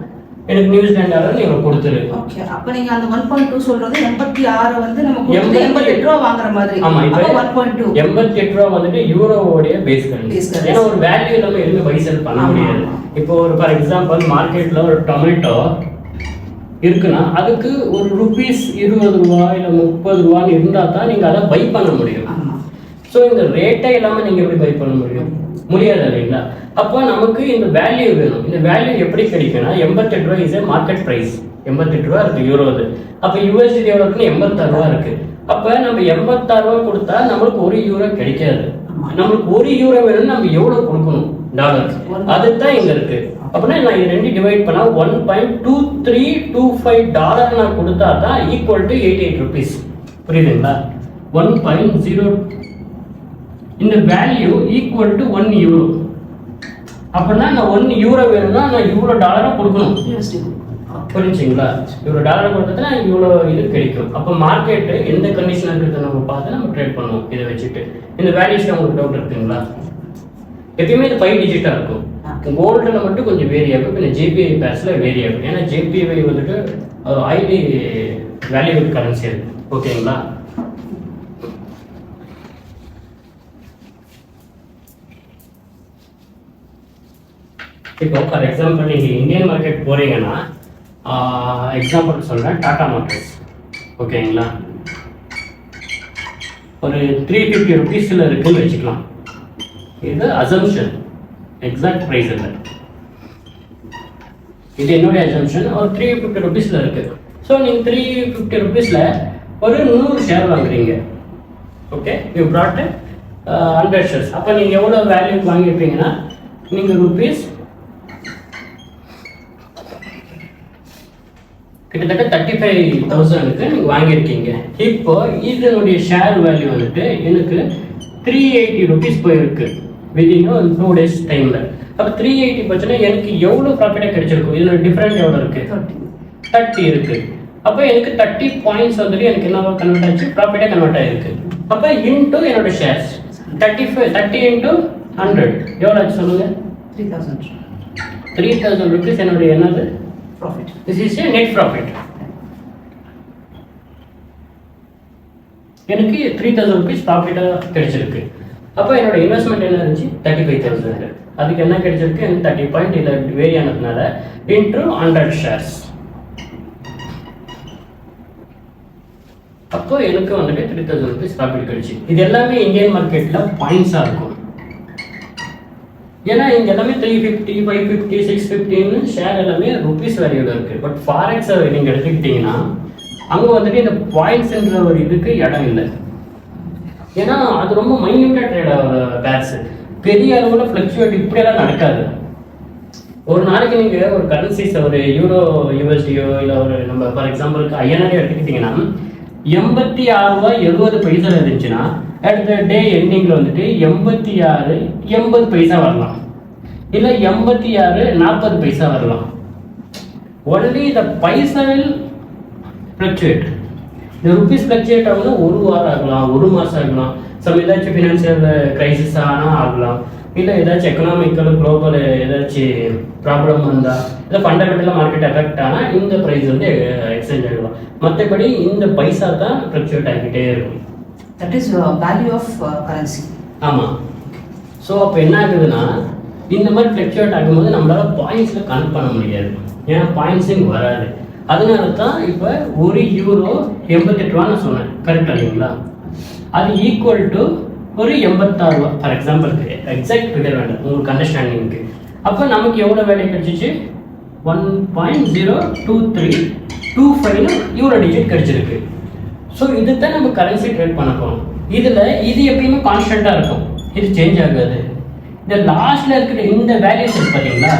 எனக்கு நியூசிலாந்து டாலர் நீங்க கொடுத்துரு. ஓகே, அப்ப நீங்க அந்த 1.2 சொல்றது 86 வந்து நம்ம 88 ரூபாய் வாங்குற மாதிரி. ஆமா, இப்போ 1.2 88 ரூபாய் வந்துட்டு யூரோவோட பேஸ் கரன்சி. ஏன்னா ஒரு வேல்யூ இல்லாம எதுவுமே பை செல் பண்ண முடியாது. இப்போ ஒரு ஃபார் எக்ஸாம்பிள் மார்க்கெட்ல ஒரு டொமேட்டோ இருக்குன்னா அதுக்கு ஒரு ருபீஸ் 20 ரூபாய் இல்லை 30 ரூபான்னு இருந்தா தான் நீங்க அதை பை பண்ண முடியும். ஸோ இந்த ரேட்டே இல்லாமல் நீங்கள் எப்படி பை பண்ண முடியும்? முடியாது இல்லைங்களா? அப்போ நமக்கு இந்த வேல்யூ வேணும். இந்த வேல்யூ எப்படி கிடைக்கும்னா 88 ரூபாய் இஸ் மார்க்கெட் ப்ரைஸ். 88 ரூபா இருக்கு யூரோது. அப்போ யூஎஸ்டி எவ்வளோ இருக்குன்னு 86 ரூபா இருக்கு. அப்போ நம்ம 86 ரூபா கொடுத்தா நம்மளுக்கு ஒரு யூரோ கிடைக்காது. நம்மளுக்கு ஒரு யூரோ வேணும்னு நம்ம எவ்வளோ கொடுக்கணும்? டாலர். அதுதான் இங்க இருக்கு. அப்படின்னா நான் இது ரெண்டு டிவைட் பண்ணா 1.2325 டாலர் நான் கொடுத்தா தான் ஈக்குவல் டு 88 ருபீஸ். புரியுதுங்களா? 1.0 இந்த வேல்யூ ஈக்குவல் டு 1 யூரோ. அப்படின்னா நான் 1 யூரோ வேணும்னா நான் இவ்வளோ டாலரை கொடுக்கணும். புரிஞ்சுங்களா? இவ்வளோ டாலர் கொடுத்தா இவ்வளோ இது கிடைக்கும். அப்போ மார்க்கெட்டு எந்த கண்டிஷன் இருக்கிறத நம்ம பார்த்து நம்ம ட்ரேட் பண்ணுவோம். இதை வச்சுட்டு இந்த வேல்யூஸ்ல உங்களுக்கு டவுட் இருக்குங்களா? எப்பயுமே இது 5 டிஜிட்டாக இருக்கும். கோல்டில் மட்டும் கொஞ்சம் வேரி ஆகும். இந்த ஜேபிஐ பேஸில் வேரி ஆகும். ஏன்னா ஜேபிஐ வந்துட்டு ஐடி வேல்யூபிள் கரன்சி இருக்கு. ஓகேங்களா? இப்போ ஃபார் எக்ஸாம்பிள் நீங்கள் இந்தியன் மார்க்கெட் போகிறீங்கன்னா எக்ஸாம்பிள் சொல்கிறேன், டாடா மோட்டர்ஸ். ஓகேங்களா? ஒரு 350 ருபீஸில் இருக்குன்னு வச்சுக்கலாம். இது அசம்ஷன், எக்ஸாக்ட் ப்ரைஸ் இல்லை. இது என்னுடைய அசம்ஷன். ஒரு 350 ருபீஸில் இருக்குது. ஸோ நீங்கள் 350 ருபீஸில் ஒரு 100 ஷேர் வாங்குறீங்க. Okay, you broad 100 shares. அப்போ நீங்கள் எவ்வளோ வேல்யூக்கு வாங்கியிருப்பீங்கன்னா நீங்கள் ருபீஸ் கிட்டத்தட்ட 35,000க்கு நீங்கள் வாங்கியிருக்கீங்க. இப்போ இதனுடைய ஷேர் வேல்யூ வந்துட்டு எனக்கு 380 ருபீஸ் போயிருக்கு வித்தின் ஒரு 2 days டைமில். அப்போ 380 போச்சுன்னா எனக்கு எவ்வளோ ப்ராஃபிட்டாக கிடைச்சிருக்கும்? இதோட டிஃப்ரெண்ட் எவ்வளோ இருக்குது? 30 இருக்குது. அப்போ எனக்கு 30 பாயிண்ட்ஸ் வந்துட்டு எனக்கு என்ன கன்வெர்ட் ஆச்சு? ப்ராஃபிட்டாக கன்வெர்ட் ஆகிருக்கு. அப்போ இன்டூ என்னோட ஷேர்ஸ் 30 இன்டூ 100 எவ்வளோ ஆச்சு சொல்லுங்கள்? 3,000 ருபீஸ் என்னுடைய என்னது profit. This is a net profit. எனக்கு 3,000 rupees ப்ராஃபிட்டாக கிடைச்சிருக்கு. அப்போ என்னோட இன்வெஸ்ட்மெண்ட் என்ன இருந்துச்சு 35,000. அதுக்கு என்ன கிடைச்சிருக்கு, எனக்கு 30 பாயிண்ட் இதில் வேரி ஆனதுனால இன்ட்ரூ 100 ஷேர்ஸ். அப்போ எனக்கு வந்துட்டு 3,000 rupees ப்ராஃபிட் கிடைச்சி. இது எல்லாமே இந்தியன் மார்க்கெட்டில் பாயிண்ட்ஸாக இருக்கும். ஏன்னா இங்கே எல்லாமே 350, 550, 650ன்னு ஷேர் எல்லாமே ருபீஸ் வேல்யூவில் இருக்குது. பட் ஃபாரெக்ஸை நீங்கள் எடுத்துக்கிட்டிங்கன்னா அங்கே வந்துட்டு இந்த பாயிண்ட்ஸுன்ற ஒரு இதுக்கு இடம் இல்லை. ஏன்னா அது ரொம்ப மைன்யூட்டாக ட்ரேட் ஆகிற பேர்ஸ், பெரிய அளவில் ஃப்ளக்சுவேட் இப்படியெல்லாம் நடக்காது. ஒரு நாளைக்கு நீங்கள் ஒரு கரன்சிஸை ஒரு யூரோ யூஎஸ்டியோ இல்லை ஒரு நம்ம ஃபார் எக்ஸாம்பிளுக்கு ஐஎன்ஆர் எடுத்துக்கிட்டிங்கன்னா 86.70 இருந்துச்சுன்னா அட் த டே எண்டிங்கில் வந்துட்டு 86.80 வரலாம், இல்லை 86.40 வரலாம். Only the paisa will fluctuate. இந்த ருபீஸ் ஃப்ளக்சுவேட் ஆகுதுன்னா ஒரு வாரம் ஆகலாம், ஒரு மாதம் ஆகலாம், சம் ஏதாச்சும் ஃபினான்ஷியல் கிரைசிஸ் ஆனால் ஆகலாம், இல்லை ஏதாச்சும் எக்கனாமிக்கல் குளோபல் ஏதாச்சும் ப்ராப்ளம் வந்தால், இல்லை ஃபண்டமெண்டலாக மார்க்கெட் எஃபெக்ட் ஆனால் இந்த ப்ரைஸ் வந்து எக்ஸ்சேஞ்ச் ஆகலாம். மற்றபடி இந்த பைசா தான் ஃப்ளக்சுவேட் ஆகிக்கிட்டே இருக்கும். That is value of currency. ஆமாம். ஸோ அப்போ என்ன ஆகுதுன்னா இந்த மாதிரி ஃப்ளக்சுவேட் ஆகும்போது நம்மளால் பாயிண்ட்ஸில் கனெக்ட் பண்ண முடியாது, ஏன்னா பாயிண்ட்ஸிங் வராது. அதனால தான் இப்போ ஒரு யூரோ 88 ரூபான்னு சொன்னேன், கரெக்ட் இல்லைங்களா? அது ஈக்குவல் டு ஒரு 86 ரூபா ஃபார் எக்ஸாம்பிளுக்கு, எக்ஸாக்ட் ஃபிகர் வேண்டாம் உங்களுக்கு அண்டர்ஸ்டாண்டிங்க்கு. அப்போ நமக்கு எவ்வளோ வேல்யூ கிடச்சிச்சு, 1.02325 யூரோ டிஜிட் கிடச்சிருக்கு. ஸோ இது தான் நம்ம கரன்சி ட்ரேட் பண்ண போகிறோம். இதில் இது எப்பயுமே கான்ஸ்டண்ட்டாக இருக்கும், இது சேஞ்ச் ஆகாது. இந்த லாஸ்ட்டில் இருக்கிற இந்த வேல்யூஸ் பார்த்தீங்களா,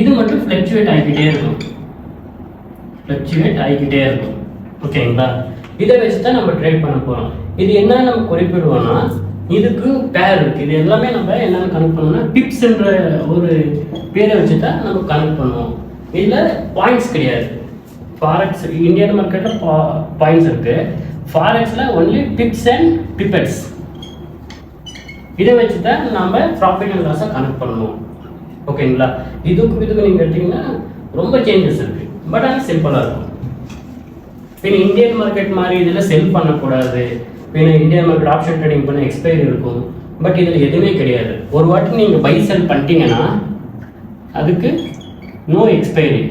இது மட்டும் ஃப்ளக்சுவேட் ஆகிக்கிட்டே இருக்கும், ஃப்ளக்சுவேட் ஆகிக்கிட்டே இருக்கும். ஓகேங்களா? இதை வச்சு தான் நம்ம ட்ரேட் பண்ண போகிறோம். இது என்ன நம்ம குறிப்பிடுவோம்னா, இதுக்கு பேர் இருக்குது. இது எல்லாமே நம்ம என்னென்ன கனெக்ட் பண்ணோம்னா டிப்ஸ்ன்ற ஒரு பேரை வச்சு தான் நம்ம கனெக்ட் பண்ணுவோம். இதில் பாயிண்ட்ஸ் கிடையாது. ஃபாரெக்ஸ் இந்தியன் மார்க்கெட்டில் பாயிண்ட்ஸ் இருக்குது, ஃபாரெக்ஸில் ஒன்லி டிப்ஸ் அண்ட் பிப்பெட்ஸ். இதை வச்சு தான் நம்ம ப்ராஃபிட் அண்ட் லாஸை கனெக்ட் பண்ணுவோம். ஓகேங்களா? இதுக்கு நீங்கள் எடுத்திங்கன்னா ரொம்ப சேஞ்சஸ் இருக்குது, பட் ஆனால் சிம்பிளாக இருக்கும். பின்ன இந்தியன் மார்க்கெட் மாதிரி இதில் செல் பண்ணக்கூடாது, பின்ன இந்தியன் மார்க்கெட் ஆப்ஷன் ட்ரேடிங் பண்ண எக்ஸ்பைரி இருக்கும். பட் இதில் எதுவுமே கிடையாது. ஒரு வாட்டி நீங்கள் பை செல் பண்ணிட்டீங்கன்னா அதுக்கு நோ எக்ஸ்பைரி.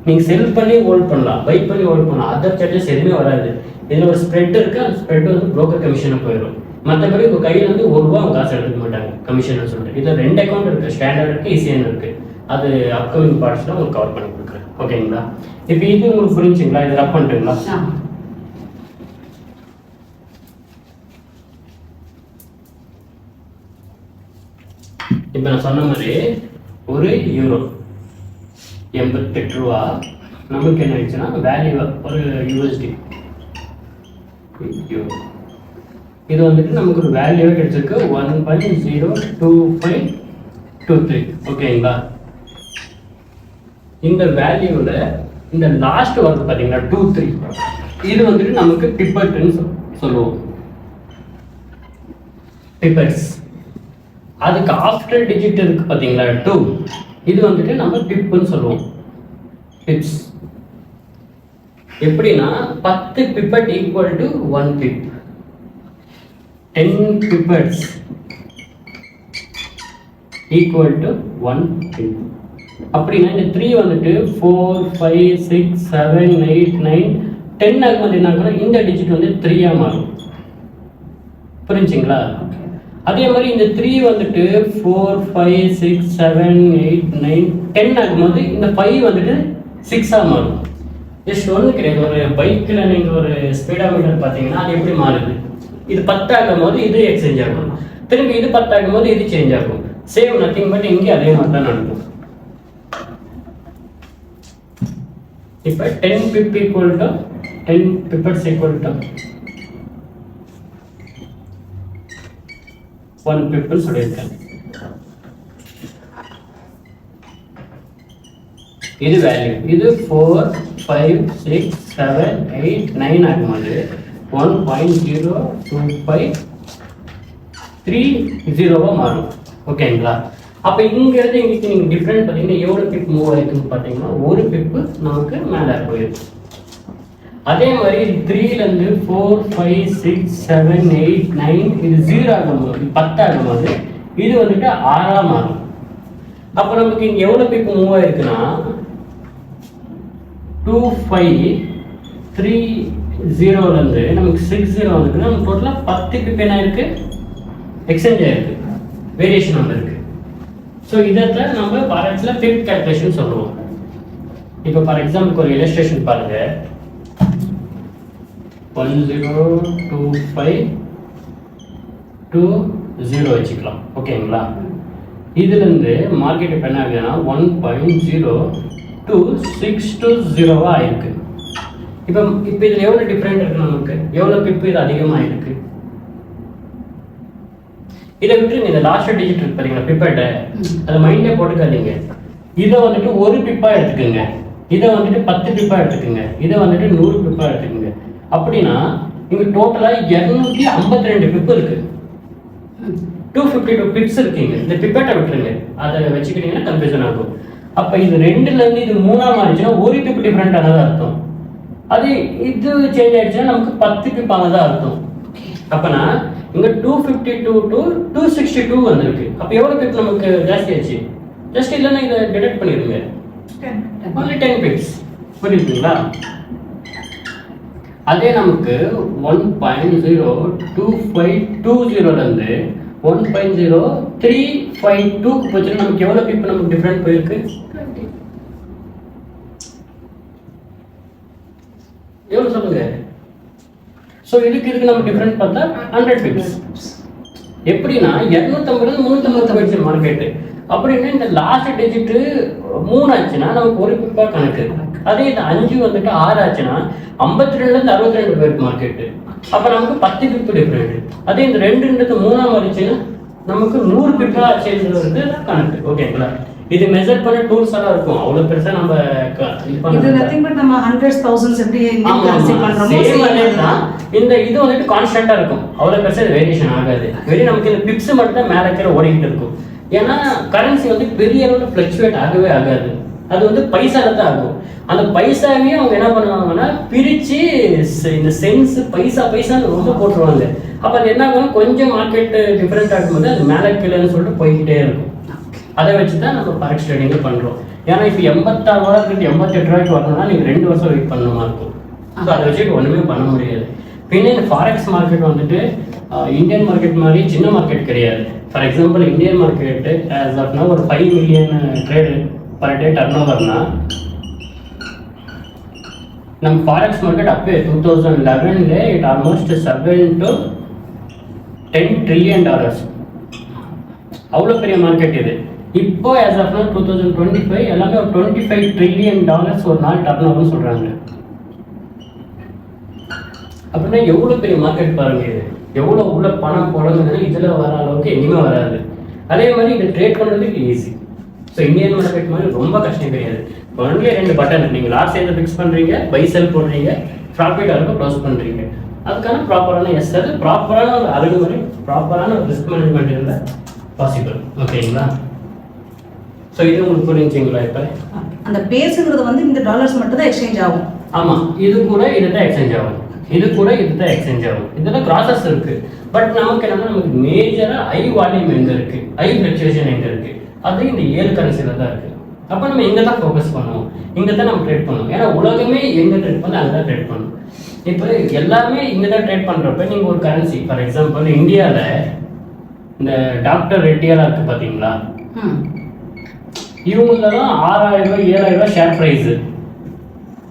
நீங்கள் செல் பண்ணி ஹோல்ட் பண்ணலாம், பை பண்ணி ஹோல்ட் பண்ணலாம், அதர் சார்ஜஸ் எதுவுமே வராது. இதில் ஒரு ஸ்ப்ரெட் இருக்குது, அந்த ஸ்ப்ரெட் வந்து ப்ரோக்கர் கமிஷனாக போயிடும். மற்றபடி உங்கள் கையில் வந்து ₹1 அவங்க காசு எடுத்துக்க மாட்டாங்க கமிஷன் சொல்லிட்டு. இதில் 2 அக்கௌண்ட் இருக்குது, ஸ்டாண்டர்ட் இருக்குது, ஈஸியான இருக்குது. அது அப்கமிங் பார்ட்ஸில் உங்களுக்கு கவர் பண்ணி கொடுக்குறேன். ஓகேங்களா? இப்போ இது உங்களுக்கு புரிஞ்சுங்களா? இது ரப் பண்ணுறீங்களா? இப்போ நான் சொன்ன மாதிரி ஒரு யூரோ 88 ரூபா நமக்கு என்ன ஆயிடுச்சுன்னா வேல்யூ ஒரு யூஎஸ்டி இது வந்துட்டு நமக்கு ஒரு வேல்யூவே கிடைச்சிருக்கு 1.02523. ஓகேங்களா? இந்த வேல்யூவில் இந்த லாஸ்ட் வருது பார்த்தீங்கன்னா 23, இது வந்துட்டு நமக்கு பிப்பட்னு சொல்லுவோம், பிப்பட்ஸ். அதுக்கு ஆஃப்டர் டிஜிட் இருக்கு பார்த்தீங்களா 2, இது வந்துட்டு நம்ம பிப்புன்னு சொல்லுவோம், பிப்ஸ். எப்படின்னா 10 pipette equal to 1 பிப், 10 pippets equal to 1 pip. அப்படின்னா இந்த 3 வந்துட்டு 4, 5, 6, 7, 8, 9, 10 ஆகும்போது என்ன ஆகும்னா இந்த டிஜிட் வந்து 3 மாறும். புரிஞ்சுங்களா? அதே மாதிரி இந்த 3 வந்துட்டு 4, 5, 6, 7, 8, 9, 10 ஆகும்போது இந்த 5 வந்துட்டு 6 மாறும். ஜஸ்ட் ஒன்று கிடையாது. ஒரு பைக்கில் நீங்கள் ஒரு ஸ்பீடாமீட்டர் பார்த்தீங்கன்னா அது எப்படி மாறுது? இது 10 ஆகும் போது இது எக்ஸ்சேஞ்ச் ஆகும், திரும்பி இது 10 ஆகும் போது இது சேஞ்ச் ஆகும். சேம் நத்திங், பட் இங்கே அதே மாதிரி தான் நடக்கும். இப்போ 10 pip equal to 10 pippets equal to 1 pip சொல்லியிருக்கேன். இது வேல்யூ. இது 4, 5, 6, 7, 8, 9 ஆகும்போது 1.02530 மாறும். ஓகேங்களா? அப்போ இங்கிறது எங்களுக்கு நீங்கள் டிஃப்ரெண்ட் பார்த்தீங்கன்னா எவ்வளோ பிப் மூவ் ஆகிருக்குன்னு பார்த்தீங்கன்னா 1 பிப்பு நமக்கு மேலே போயிருக்கு. அதே மாதிரி 3ல இருந்து 4 5 6 7 8 9 இது 0 ஆகும்போது 10 ஆகும்போது இது வந்துட்டு 6ஆ மாறும். அப்போ நமக்கு இங்க எவ்வளவு பிப் மூவ் ஆயிருக்குன்னா 2 5 3 0ல இருந்து நமக்கு 6 0 வந்துருக்குன்னா நமக்கு டோட்டலா 10 பிப் என்ன இருக்கு எக்ஸ்சேஞ்ச் ஆயிருக்கு, வேரியேஷன் வந்திருக்கு. ஸோ இதை நம்ம ஃபாரெக்ஸ்ல பிப் கால்குலேஷன் சொல்லுவோம். இப்போ ஃபார் எக்ஸாம்பிளுக்கு ஒரு இல்லஸ்ட்ரேஷன் பாருங்க. 102520 வச்சுக்கலாம், ஓகேங்களா? இதுல இருந்து மார்க்கெட் இப்போ என்ன ஆகுதுன்னா 1.02620 ஆயிருக்கு. இப்போ இதுல எவ்வளவு டிஃபரெண்ட் இருக்கு, நமக்கு எவ்வளவு பிப் இது அதிகமாக இருக்கு. இதை விட்டு இந்த லாஸ்ட் டிஜிட் இருக்கு பாத்தீங்களா, பிப்பேட்டை அதை மைண்ட்ல போட்டுக்காதீங்க. இதை வந்துட்டு ஒரு பிப்பா எடுத்துக்கோங்க, இதை வந்துட்டு 10 பிப்பா எடுத்துக்கோங்க, இதை வந்துட்டு 100 பிப்பா எடுத்துக்கோங்க. அப்படின்னா இங்க டோட்டலா 252 பிப் இருக்கு, 252 பிப்ஸ் இருக்கீங்க. இந்த பிப்பேட்டை விட்டுருங்க, அதை வச்சுக்கிட்டீங்கன்னா கன்ஃபியூஷன் ஆகும். அப்ப இது 2ல இருந்து இது 3ஆ மாறிச்சுன்னா ஒரு பிப் டிஃபரெண்ட் ஆனதா அர்த்தம். அது இது சேஞ்ச் ஆயிடுச்சுன்னா நமக்கு 10 பிப் ஆனதா அர்த்தம். அப்பனா இங்க 252 to 262 வந்திருக்கு. அப்ப எவ்வளவு பிப் நமக்கு ஜாஸ்தி ஆச்சு? ஜஸ்ட் இல்லைன்னா இதை டிடெக்ட் பண்ணிடுங்க, only 10 பிப்ஸ். புரியுதுங்களா? அதே நமக்கு 1.02520ல இருந்து 1.0352 போச்சுன்னா நமக்கு எவ்வளவு பிப் நமக்கு டிஃபரெண்ட் போயிருக்கு? 20. எவ்வளவு சொல்லுங்க? ஸோ இதுக்கு நம்ம டிஃபரெண்ட் பார்த்தா 100 பிப்ஸ். எப்படின்னா 250 350 போயிடுச்சு மார்க்கெட்டு. அப்படின்னா இந்த லாஸ்ட் டிஜிட் 3 ஆச்சுன்னா நமக்கு ஒரு பிப்பா கணக்கு. அதே இந்த 5 வந்துட்டு 6 ஆச்சுன்னா 52ல இருந்து 62 போயிருக்கு மார்க்கெட்டு. அப்ப நமக்கு 10 பிப் டிஃபரெண்ட். அதே இந்த 2ன்றது 3ஆ மாறிச்சுன்னா நமக்கு 100 பிப்பா ஆச்சுன்றது கணக்கு, ஓகேங்களா? இது மெஷர் பண்ண டூல்ஸ் எல்லாம் இருக்கும், அவ்வளவு பெருசா நம்ம இது நதிங் பட் நம்ம ஹண்ட்ரட்ஸ் தௌசண்ட்ஸ் எப்படி கால்குலேட் பண்றோமோ சேம். இந்த இது வந்துட்டு கான்ஸ்டன்ட்டா இருக்கும், அவ்வளவு பெருசா வேரியேஷன் ஆகாது. வெறும் நமக்கு இந்த பிப்ஸ் மட்டும் தான் மேல கீழ ஓடிக்கிட்டு இருக்கும். ஏன்னா கரன்சி வந்து பெரிய அளவுல ஃபிளக்சுவேட் ஆகவே ஆகாது, அது வந்து பைசால தான் ஆகும். அந்த பைசாவே அவங்க என்ன பண்ணுவாங்கன்னா பிரிச்சு இந்த சென்ஸ் பைசா பைசான்னு ரொம்ப போட்டுருவாங்க. அப்ப அது என்ன ஆகும், கொஞ்சம் மார்க்கெட் டிஃபரெண்ட் ஆகும்போது அது மேல கீழன்னு சொல்லிட்டு போய்கிட்டே இருக்கும். அதை வச்சு தான் நம்ம ஃபாரெக்ஸ் ட்ரேடிங் பண்றோம். ஏன்னா இப்போ 86 ரூபாய்க்கு 88 ரூபாய்க்கு வரணும்னா நீங்க 2 வருஷம் வெயிட் பண்ணணுமா இருக்கும். ஸோ அதை வச்சுட்டு ஒண்ணுமே பண்ண முடியாது. பின்ன இந்த ஃபாரெக்ஸ் மார்க்கெட் வந்துட்டு இந்தியன் மார்க்கெட் மாதிரி சின்ன மார்க்கெட் கிடையாது. For example Indian market as of now ஒரு 5 மில்லியன் ட்ரேடு பர் டே டர்ன் ஓவர்னா நம்ம ஃபாரெக்ஸ் மார்க்கெட் அப்பே 2011ல it almost 7 to 10 trillion dollars. அவ்வளோ பெரிய மார்க்கெட் இது. இப்போ ஆஸ் ஆஃப் நவ் 2025 எல்லாமே ஒரு 25 trillion டாலர்ஸ் ஒரு நாள் டர்ன் ஓவர்னு சொல்றாங்க. அப்படின்னா எவ்வளோ பெரிய மார்க்கெட் பாருங்க, இது எவ்வளோ உள்ள பணம் போடணும்னா இதில் வர அளவுக்கு எங்கேயுமே வராது. அதே மாதிரி இதை ட்ரேட் பண்ணுறதுக்கு ஈஸி. ஸோ இந்தியன் மார்க்கெட் மாதிரி ரொம்ப கஷ்டம் கிடையாது. ஒன்லி 2 பட்டன், நீங்கள் லாஸ்ட் எந்த ஃபிக்ஸ் பண்ணுறீங்க, பை செல் போடுறீங்க, ப்ராஃபிட் அளவுக்கு க்ளோஸ் பண்ணுறீங்க. அதுக்கான ப்ராப்பரான அது ப்ராப்பரான ஒரு அணுகுமுறை, ப்ராப்பரான ஒரு ரிஸ்க் மேனேஜ்மெண்ட் இருந்தால் பாசிபிள், ஓகேங்களா? ஸோ இது உங்களுக்கு புரிஞ்சுங்களா? இப்போ அந்த பேஸுங்கிறது வந்து இந்த டாலர்ஸ் மட்டும் தான் எக்ஸ்சேஞ்ச் ஆகும். ஆமாம், இது கூட இதுதான் எக்ஸ்சேஞ்ச் ஆகும், இது கூட இதுதான் எக்ஸ்சேஞ்ச் ஆகும். இதெல்லாம் ப்ராசஸ் இருக்கு. பட் நமக்கு என்னன்னா நமக்கு மேஜரா ஐ வால்யூம் எங்க இருக்கு, ஐ ஃபிளக்சுவேஷன் எங்க இருக்கு, அது இந்த 7 கரன்சில தான் இருக்கு. அப்போ நம்ம எங்க தான் ஃபோக்கஸ் பண்ணுவோம், இங்க தான் நம்ம ட்ரேட் பண்ணுவோம். ஏன்னா உலகமே எங்க ட்ரேட் பண்ண அங்கே தான் ட்ரேட் பண்ணும். இப்போ எல்லாமே இங்க தான் ட்ரேட் பண்றப்ப நீங்க ஒரு கரன்சி ஃபார் எக்ஸாம்பிள் இந்தியாவில் இந்த டாக்டர் ரெட்டியெல்லாம் இருக்கு பார்த்தீங்களா, இவங்களெல்லாம் 6000 ரூபாய் 7000 ரூபாய் ஷேர் ப்ரைஸு.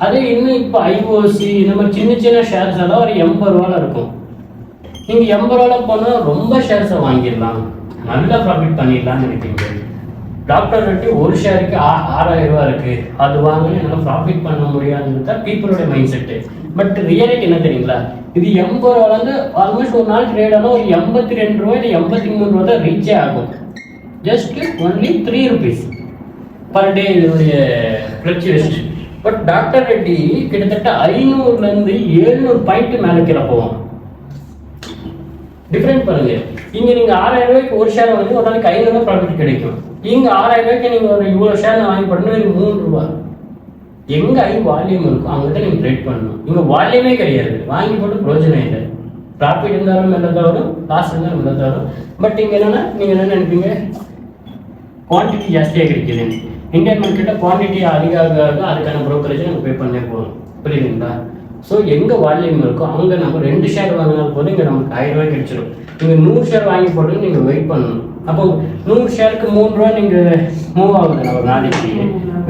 அதே இன்னும் இப்போ ஐஓசி இந்த மாதிரி சின்ன சின்ன ஷேர்ஸ் எல்லாம் ஒரு 80 ரூபாயில் இருக்கும். நீங்கள் 80 ரூபாயில் போனால் ரொம்ப ஷேர்ஸை வாங்கிடலாம், நல்ல ப்ராஃபிட் பண்ணிடலாம்னு நினைப்பீங்க. டாக்டர் ரெட்டி ஒரு ஷேருக்கு 6000 ரூபா இருக்கு, அது வாங்கி என்னால் ப்ராஃபிட் பண்ண முடியாதுன்னு தான் பீப்புளோட மைண்ட் செட்டு. பட் ரியாலிட்டி என்ன தெரியுங்களா, இது 80 ரூபாலேருந்து ஆல்மோஸ்ட் ஒரு நாள் ட்ரேட் ஆனால் ஒரு 82 ரூபாய் இல்லை 83 ரூபா தான் ரீச்சே ஆகும். Just only 3 rupees per day இதனுடைய ஃப்ளக்சுவேஷன். பட் டாக்டர் ரெட்டி கிட்டத்தட்ட 500லேருந்து 700 பாயிண்ட் மேலே கீழே போவோம். டிஃப்ரெண்ட் பாருங்க. இங்கே நீங்கள் 6000 ரூபாய்க்கு ஒரு ஷேர் வாங்கி ஒரு நாளைக்கு 500 ரூபாய் ப்ராஃபிட் கிடைக்கும். இங்கே 6000 ரூபாய்க்கு நீங்கள் ஒரு இவ்வளோ ஷேர் வாங்கி போடணும் 3 ரூபா. எங்கே ஹை வால்யூம் இருக்கும் அங்கே தான் நீங்கள் ட்ரேட் பண்ணணும். இங்கே வால்யூமே கிடையாது, வாங்கி போட்டு பிரயோஜனம் இல்லை. ப்ராஃபிட் இருந்தாலும் மெல்லதாக வரும், லாஸ் இருந்தாலும் மெல்லதாக வரும். பட் இங்கே என்னென்னா நீங்கள் என்ன நினைப்பீங்க, குவான்டிட்டி ஜாஸ்தியாக கிடைக்குது. இந்தியன் மார்க்கெட்டில் குவான்டிட்டி அதிகமாக அதுக்கான ப்ரோக்கரேஜ் நம்ம பே பண்ணே போகணும். புரியுதுங்களா? ஸோ எங்கே வால்யூம் இருக்கோ அங்கே நம்ம 2 ஷேர் வாங்கினால் போதும் இங்கே நமக்கு 1000 ரூபாய் கிடைச்சிடும். நீங்கள் 100 ஷேர் வாங்கி போட்டு நீங்கள் வெயிட் பண்ணணும். அப்போ 100 ஷேருக்கு 3 ரூபா நீங்கள் மூவ் ஆகுது ஒரு நாளைக்கு,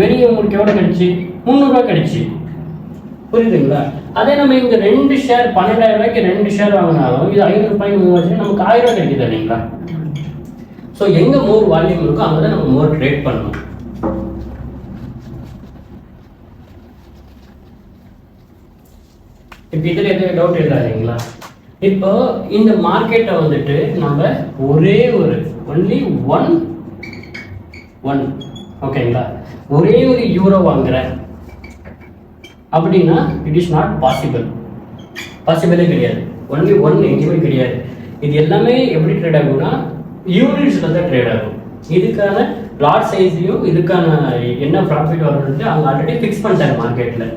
வெளியே உங்களுக்கு எவ்வளோ கிடைச்சி? 300 ரூபா கிடைச்சி. புரியுதுங்களா? அதே நம்ம இங்கே 2 ஷேர் 12,000 ரூபாய்க்கு 2 ஷேர் வாங்கினாலும் இது 500 ரூபாய்க்கு மூவ் ஆச்சு, நமக்கு 1000 ரூபாய் கிடைக்குது இல்லைங்களா? ஸோ எங்கே மோர் வால்யூம் இருக்கோ அங்கே தான் நம்ம மோர் ட்ரேட் பண்ணணும். இப்போ இதில் எதுவும் டவுட் இல்லாதீங்களா? இப்போ இந்த மார்க்கெட்டை வந்துட்டு நம்ம ஒரே ஒரு ஒன்லி ஒன் ஓகேங்களா, ஒரே ஒரு யூரோ வாங்குறேன் அப்படின்னா இட் இஸ் நாட் பாசிபிளே கிடையாது. ஒன்லி ஒன் எங்கேயுமே கிடையாது. இது எல்லாமே எப்படி ட்ரேட் ஆகும்னா யூனிட்ஸில் தான் ட்ரேட் ஆகும். இதுக்கான லாட் சைஸையும் இதுக்கான என்ன ப்ராஃபிட் வரும்னு அவங்க ஆல்ரெடி ஃபிக்ஸ் பண்ணிட்டாங்க மார்க்கெட்டில்.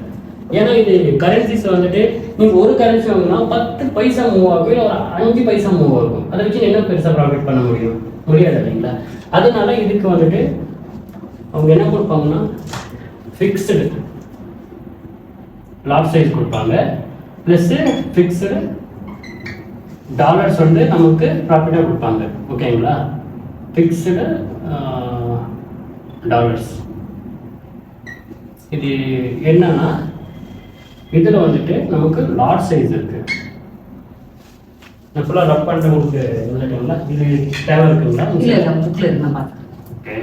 ஏன்னா இது கரன்சிஸ் வந்துட்டு நீங்கள் ஒரு கரன்சி வாங்கினா 10 பைசா மூவ் ஆகும், இல்லை ஒரு 5 பைசா மூவ் ஆகும். அதை வச்சு என்ன பெருசாக ப்ராஃபிட் பண்ண முடியாது இல்லைங்களா? அதனால இதுக்கு வந்துட்டு அவங்க என்ன கொடுப்பாங்கன்னா ஃபிக்ஸ்டு லாட் சைஸ் கொடுப்பாங்க, ப்ளஸ்ஸு ஃபிக்ஸ்டு டாலர்ஸ் வந்து நமக்கு ப்ராஃபிட்டாக கொடுப்பாங்க. ஓகேங்களா? Fixed dollars. இது என்னன்னா இதில் வந்துட்டு நமக்கு லாட் சைஸ் இருக்குது. நான் ஃபுல்லாக ரப் பண்ணிட்டு உங்களுக்கு இல்லைங்களா? இது தேவை இருக்குங்களா? இல்லை புக்கில் இருக்குண்ணா பார்த்தேன். ஓகே.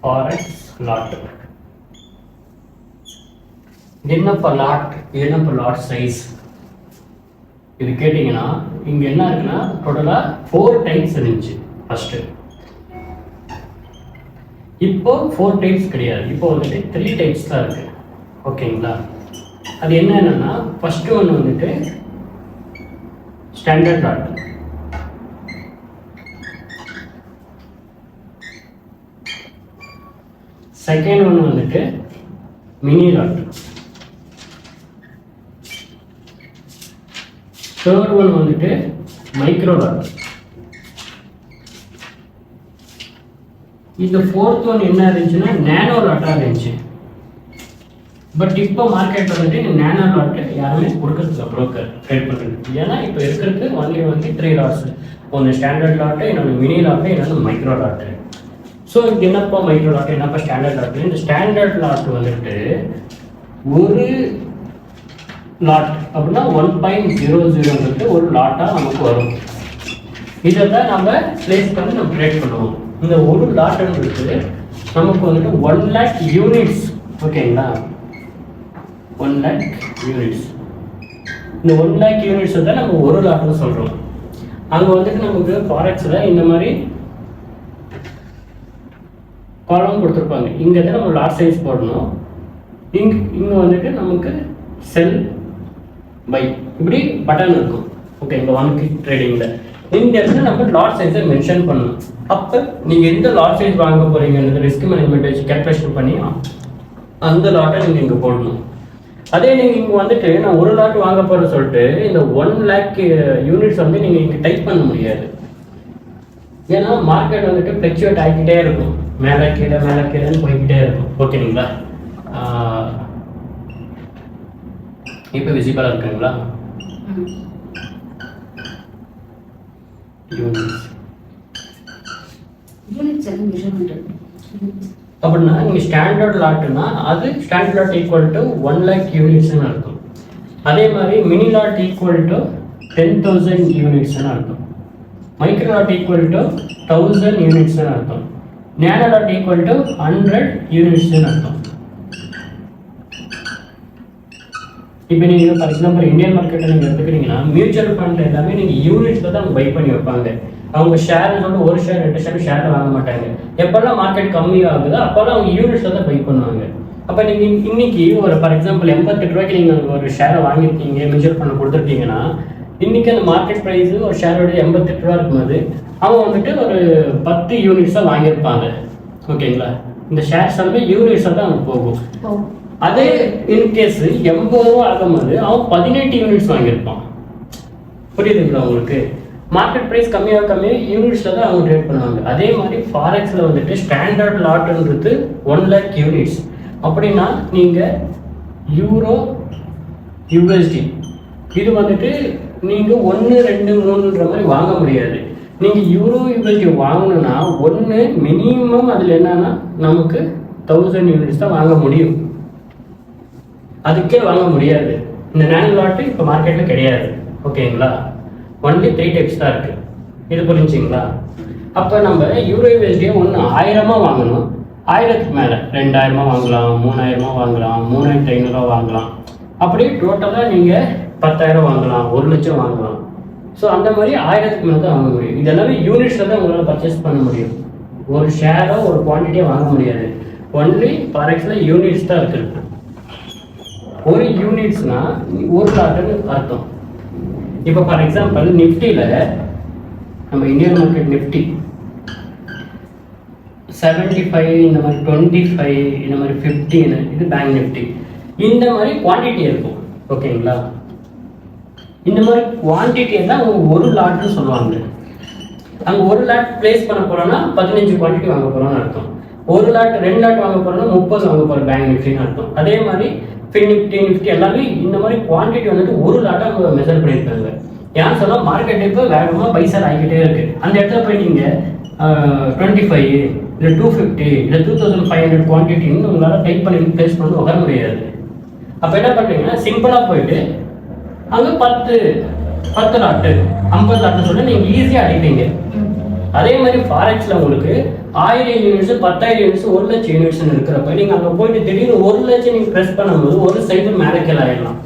Forex lot. என்னப்பா லாட் சைஸ் இது கேட்டிங்கன்னா இங்கே என்ன இருக்குன்னா டோட்டலாக 4 டைப்ஸ் இருந்துச்சு ஃபஸ்ட்டு. இப்போ 4 டைப்ஸ் கிடையாது, இப்போ வந்துட்டு 3 டைப்ஸ் தான் இருக்கு. ஓகேங்களா? அது என்னன்னா ஃபஸ்ட்டு ஒன்று வந்துட்டு ஸ்டாண்டர்ட் லாட், செகண்ட் ஒன்று வந்துட்டு மினி லாட், தேர்ட் ஒன் வந்துட்டு மைக்ரோ லாட். இந்த ஃபோர்த் ஒன் என்ன இருந்துச்சுன்னா நேனோ லாட்டாக இருந்துச்சு. பட் இப்போ மார்க்கெட் வந்துட்டு இந்த நேனோ லாட்டு யாருமே கொடுக்கறதுல ப்ரோக்கர் ட்ரேட் பண்ணுறது. ஏன்னா இப்போ இருக்கிறதுக்கு ஒன்லி வந்து 3 லாட்ஸ், ஒன்று ஸ்டாண்டர்ட் லாட்டு, இன்னொன்று மினி லாட்டு, இன்னொன்று மைக்ரோ லாட்டு. ஸோ இது என்னப்பா மைக்ரோ லாட்டு, என்னப்பா ஸ்டாண்டர்ட் லாட்டு? இந்த ஸ்டாண்டர்ட் லாட் வந்துட்டு ஒரு லாட் அப்படின்னா 1.00 ஒரு லாட்டாக நமக்கு வரும். இதை தான் நம்ம பிளேஸ் பண்ணி நம்ம ட்ரேட் பண்ணுவோம். இந்த ஒரு லாட்டுன்றது நமக்கு வந்துட்டு 1 lakh யூனிட்ஸ். ஓகேங்களா? 1 lakh யூனிட்ஸ். இந்த 1 lakh யூனிட்ஸ் தான் நம்ம ஒரு லாட்னு சொல்கிறோம். அங்கே வந்துட்டு நமக்கு ஃபாரெக்ஸில் இந்த மாதிரி காலம் கொடுத்துருப்பாங்க. இங்கே தான் நம்ம லாட் சைஸ் போடணும். இங்கே வந்துட்டு நமக்கு செல் பை இப்படி பட்டன் இருக்கும். ஓகே, இங்கே 1 click ட்ரேடிங்கில் இந்த இடத்துல நம்ம லாட் சைஸை மென்ஷன் பண்ணணும். அப்போ நீங்கள் எந்த லாட் சைஸ் வாங்க போகிறீங்கன்றது ரிஸ்க் மேனேஜ்மெண்ட் வச்சு கேல்குலேஷன் பண்ணி அந்த லாட்டை நீங்கள் இங்கே போடணும். அதே நீங்கள் இங்கே வந்துட்டு நான் ஒரு லாட் வாங்க போகிறேன்னு சொல்லிட்டு இந்த 1 lakh யூனிட்ஸ் வந்து நீங்கள் இங்கே டைப் பண்ண முடியாது. ஏன்னா மார்க்கெட் வந்துட்டு ஃப்ளக்சுவேட் ஆகிக்கிட்டே இருக்கும், மேலே கீழேன்னு போய்கிட்டே இருக்கும். ஓகேங்களா? இப்போ விசிபிளாக இருக்குங்களா? அப்படின்னா நீங்கள் ஸ்டாண்டர்ட் லாட்டுன்னா அது standard lot equal to 1 lakh யூனிட்ஸ்னு அர்த்தம். அதே மாதிரி மினி லாட் ஈக்குவல் டு 10,000 யூனிட்ஸ்னு அர்த்தம். மைக்ரோ லாட் ஈக்குவல் டு 1000 யூனிட்ஸ்னு அர்த்தம். நேனோ லாட் ஈக்குவல் டு 100 யூனிட்ஸ்னு அர்த்தம். இப்போ நீங்கள் ஃபார் எக்ஸாம்பிள் இந்தியன் மார்க்கெட்டை நீங்கள் எடுத்துக்கிறீங்கன்னா மியூச்சுவல் ஃபண்ட் எல்லாமே நீங்கள் யூனிட்ஸில் தான் அவங்க பை பண்ணி வைப்பாங்க. அவங்க ஷேர்னு சொல்லி ஒரு ஷேர் 2 ஷேர் வாங்க மாட்டாங்க. எப்போல்லாம் மார்க்கெட் கம்மி ஆகுதோ அப்போல்லாம் அவங்க யூனிட்ஸில் தான் பை பண்ணுவாங்க. அப்போ நீங்கள் இன்னைக்கு ஒரு ஃபார் எக்ஸாம்பிள் 88 ரூபாய்க்கு நீங்கள் ஒரு ஷேரை வாங்கியிருக்கீங்க, மியூச்சுவல் ஃபண்ட் கொடுத்துருக்கீங்கன்னா இன்னைக்கு அந்த மார்க்கெட் ப்ரைஸு ஒரு ஷேரோட 88 ரூபா இருக்கும்போது அவங்க வந்துட்டு ஒரு 10 யூனிட்ஸாக வாங்கியிருப்பாங்க. ஓகேங்களா? இந்த ஷேர்ஸ் எல்லாமே யூனிட்ஸாக தான் அவங்க போகும். அதே இன்கேஸ் 80 ரூபா ஆகும்போது அவன் 18 யூனிட்ஸ் வாங்கியிருப்பான். புரியுதுங்களா உங்களுக்கு? மார்க்கெட் ப்ரைஸ் கம்மியாக யூனிட்ஸில் தான் அவங்க ட்ரேட் பண்ணுவாங்க. அதே மாதிரி ஃபாரெக்ஸில் வந்துட்டு ஸ்டாண்டர்ட் லாட்டுன்றது 1 lakh யூனிட்ஸ். அப்படின்னா நீங்கள் யூரோ யூஎஸ்டி இது வந்துட்டு நீங்கள் 1, 2, 3ன்ற மாதிரி வாங்க முடியாது. நீங்கள் யூரோ யூஎஸ்டி வாங்கணும்னா ஒன்று மினிமம் அதில் என்னன்னா நமக்கு 1000 யூனிட்ஸ் தான் வாங்க முடியும். அதுக்கே வாங்க முடியாது. இந்த நேனோ லாட்டு இப்போ மார்க்கெட்டில் கிடையாது. ஓகேங்களா? ஒன்லி 3 டைப்ஸ் தான் இருக்குது. இது புரிஞ்சுங்களா? அப்போ நம்ம யூரோ யூஎஸ்டியை ஒன்று 1000 வாங்கணும். 1000க்கு மேலே 2000 வாங்கலாம், 3000 வாங்கலாம், 3500 வாங்கலாம். அப்படியே டோட்டலாக நீங்கள் 10,000 வாங்கலாம், 1 லட்சம் வாங்கலாம். ஸோ அந்த மாதிரி 1000க்கு மேலே தான் வாங்க முடியும். இதெல்லாமே யூனிட்ஸில் தான் உங்களால் பர்ச்சேஸ் பண்ண முடியும். ஒரு ஷேரோ ஒரு குவான்டிட்டியோ வாங்க முடியாது. ஒன்லி ஃபாரெக்ஸில் யூனிட்ஸ் தான் இருக்குது. ஒரு யூனிட்ஸ்னா ஒரு லாட்டுன்னு அர்த்தம். இப்போ ஃபார் எக்ஸாம்பிள் நிஃப்டியில் நம்ம இந்தியன் மார்க்கெட் நிஃப்டி 75 இந்த மாதிரி 25 இந்த மாதிரி 15 இது பேங்க் நிஃப்டி இந்த மாதிரி குவான்டிட்டி இருக்கும். ஓகேங்களா? இந்த மாதிரி குவான்டிட்டியை தான் அவங்க ஒரு லாட்னு சொல்லுவாங்க. அங்கே ஒரு லாட் பிளேஸ் பண்ண போகிறோன்னா 15 குவான்டிட்டி வாங்க போகிறோம்னு அர்த்தம். ஒரு லாட் 2 லாட் வாங்க போகிறோம்னா 30 வாங்க போகிறோம் பேங்க் நிஃப்டின்னு அர்த்தம். அதே மாதிரி நிஃப்டி எல்லாமே இந்த மாதிரி குவான்டிட்டி வந்துட்டு ஒரு லாட்டாக அவங்க மெஷர் பண்ணியிருக்காங்க. ஏன்னு சொன்னால் மார்க்கெட் இப்போ வேகமாக பைசா ஆகிக்கிட்டே இருக்கு. அந்த இடத்துல போய் நீங்கள் 25 இல்லை 250 இல்லை 2500 குவான்டிட்டின்னு உங்களால் டைப் பண்ணி பிளேஸ் பண்ணி வர முடியாது. அப்போ என்ன பண்ணுறீங்கன்னா சிம்பிளாக போயிட்டு அங்கே 10 லாட்டு 50 லாட்டுன்னு சொல்லி நீங்கள் ஈஸியாக அடிப்பீங்க. அதே மாதிரி ஃபாரெக்ஸில் உங்களுக்கு 1000 யூனிட்ஸ் 10,000 யூனிட்ஸ் 1 லட்சம் யூனிட்ஸ் இருக்கிறப்ப நீங்கள் அங்கே போயிட்டு திடீர்னு 1 லட்சம் நீங்கள் ப்ரெஸ் பண்ணும்போது ஒரு சைடு மேலே கீழே ஆயிடலாம்.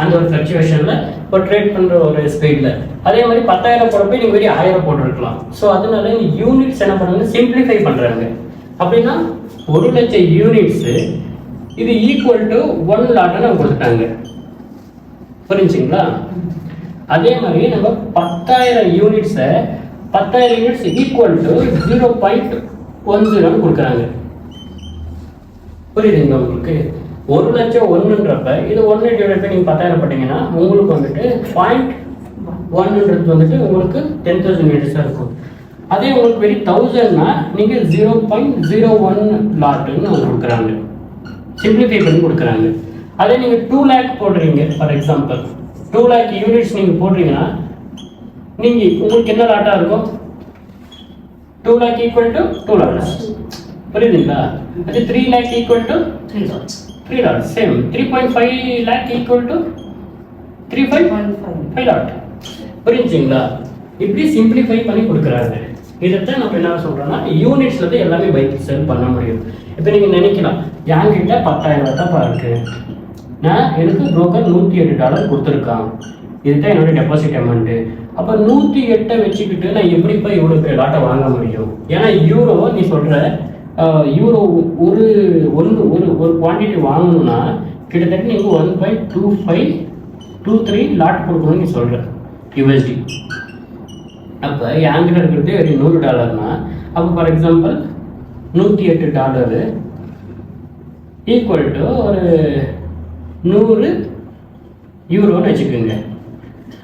அந்த ஒரு ஃப்ளக்சுவேஷனில் இப்போ ட்ரேட் பண்ணுற ஒரு ஸ்பீடில். அதே மாதிரி 10,000 போடப்போ நீங்கள் வெறும் 1000 போட்டுருக்கலாம். ஸோ அதனால இந்த யூனிட்ஸ் என்ன பண்ணுறாங்க, சிம்பிளிஃபை பண்ணுறாங்க. அப்படின்னா 1 லட்சம் யூனிட்ஸு இது ஈக்குவல் டு 1 லாட்டுன்னு அவங்க கொடுத்துட்டாங்க. புரிஞ்சுங்களா? அதே மாதிரி நம்ம 10,000 யூனிட்ஸை 10,000 யூனிட்ஸ் ஈக்குவல் டு 0.10 கொடுக்குறாங்க. புரியுதுங்களா உங்களுக்கு? 1 லட்சம் 1ன்றப்ப இது 1 டிவைட் பண்ணி நீங்கள் 10,000 போட்டிங்கன்னா உங்களுக்கு வந்துட்டு 0.1ன்றது வந்துட்டு உங்களுக்கு 10,000 யூனிட்ஸாக இருக்கும். அதே உங்களுக்கு வெறும் 1000னா நீங்கள் 0.01 லாட்டுன்னு அவங்க கொடுக்குறாங்க. சிம்பிளிஃபை பண்ணி கொடுக்குறாங்க. அதே நீங்கள் 2 lakh போடுறீங்க ஃபார் எக்ஸாம்பிள் 2 lakh யூனிட்ஸ் நீங்கள் போடுறீங்கன்னா நீங்கள் உங்களுக்கு என்ன லாட்டாக இருக்கும்? 2 lakh ஈக்குவல் டு 2 லாட்ஸ். புரியுதுங்களா? அது 3 lakh equal to 3 lots. 3 lot same. 3.5 lakh equal to 3.5 lot. புரிஞ்சுங்களா? இப்படி சிம்பிளிஃபை பண்ணி கொடுக்குறாங்க. இதைத்தான் நம்ம என்ன சொல்கிறோம்னா யூனிட்ஸில் தான் எல்லாமே பை செல் பண்ண முடியும். இப்போ நீங்கள் நினைக்கலாம் என்கிட்ட 10,000 தான் இருக்குது, நான் எனக்கு ப்ரோக்கர் $108 கொடுத்துருக்கான், இதுதான் என்னோட டெபாசிட் அமௌண்ட்டு. அப்போ 108 வச்சுக்கிட்டு நான் எப்படிப்பா இவ்வளோ பெரிய லாட்டை வாங்க முடியும்? ஏன்னா யூரோ நீ சொல்கிற யூரோ ஒரு குவான்டிட்டி வாங்கணும்னா கிட்டத்தட்ட நீங்கள் 1.2523 லாட் கொடுக்கணும்னு நீ சொல்கிற யூஎஸ்டி. அப்போ என்கிட்ட இருக்கிறது ஒரு $100னா அப்போ ஃபார் எக்ஸாம்பிள் $108 ஈக்குவல் டு ஒரு 100 யூரோன்னு வச்சுக்கோங்க.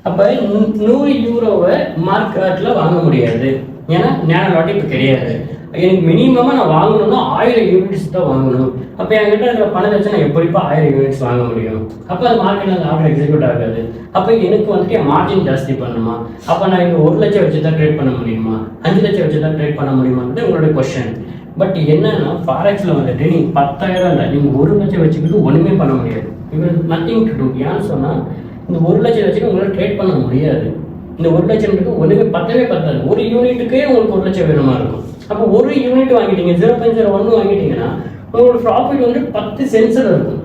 அப்போ 100 யூரோவை மார்க்கெட்டில் வாங்க முடியாது. ஏன்னா நேனோ லாட் இப்போ கிடையாது. எனக்கு மினிமமாக நான் வாங்கணும்னா 1000 யூனிட்ஸ் தான் வாங்கணும். அப்போ என்கிட்ட இருக்கிற பணத்தை வச்சு நான் எப்படிப்பா 1000 யூனிட்ஸ் வாங்க முடியும்? அப்போ அது மார்க்கெட்டில் அந்த ஆர்டர் எக்ஸிக்யூட் ஆகாது. அப்போ எனக்கு வந்துட்டு என் மார்ஜின் ஜாஸ்தி பண்ணுமா? அப்போ நான் இங்கே 1 லட்சம் வச்சு தான் ட்ரேட் பண்ண முடியுமா, 5 லட்சம் வச்சு தான் ட்ரேட் பண்ண முடியுமான்றது உங்களோட கொஸ்டின். பட் என்னன்னா ஃபாரெக்ஸில் வந்துட்டு நீங்கள் 10,000 இல்லை நீங்கள் 1 லட்சம் வச்சுக்கிட்டு ஒன்றுமே பண்ண முடியாது. இவர் நத்திங் டு டூ. ஏன்னு சொன்னால் இந்த 1 லட்சம் வச்சுட்டு உங்களால் ட்ரேட் பண்ண முடியாது. இந்த 1 லட்சத்துக்கு ஒன்றுமே பத்தவே பத்தாது. ஒரு யூனிட்டுக்கே உங்களுக்கு 1 லட்சம் வேணுமா இருக்கும். அப்போ ஒரு யூனிட் வாங்கிட்டீங்க 0.01 வாங்கிட்டீங்கன்னா உங்களோட ப்ராஃபிட் வந்து 10 சென்ட்ஸில் இருக்கும்.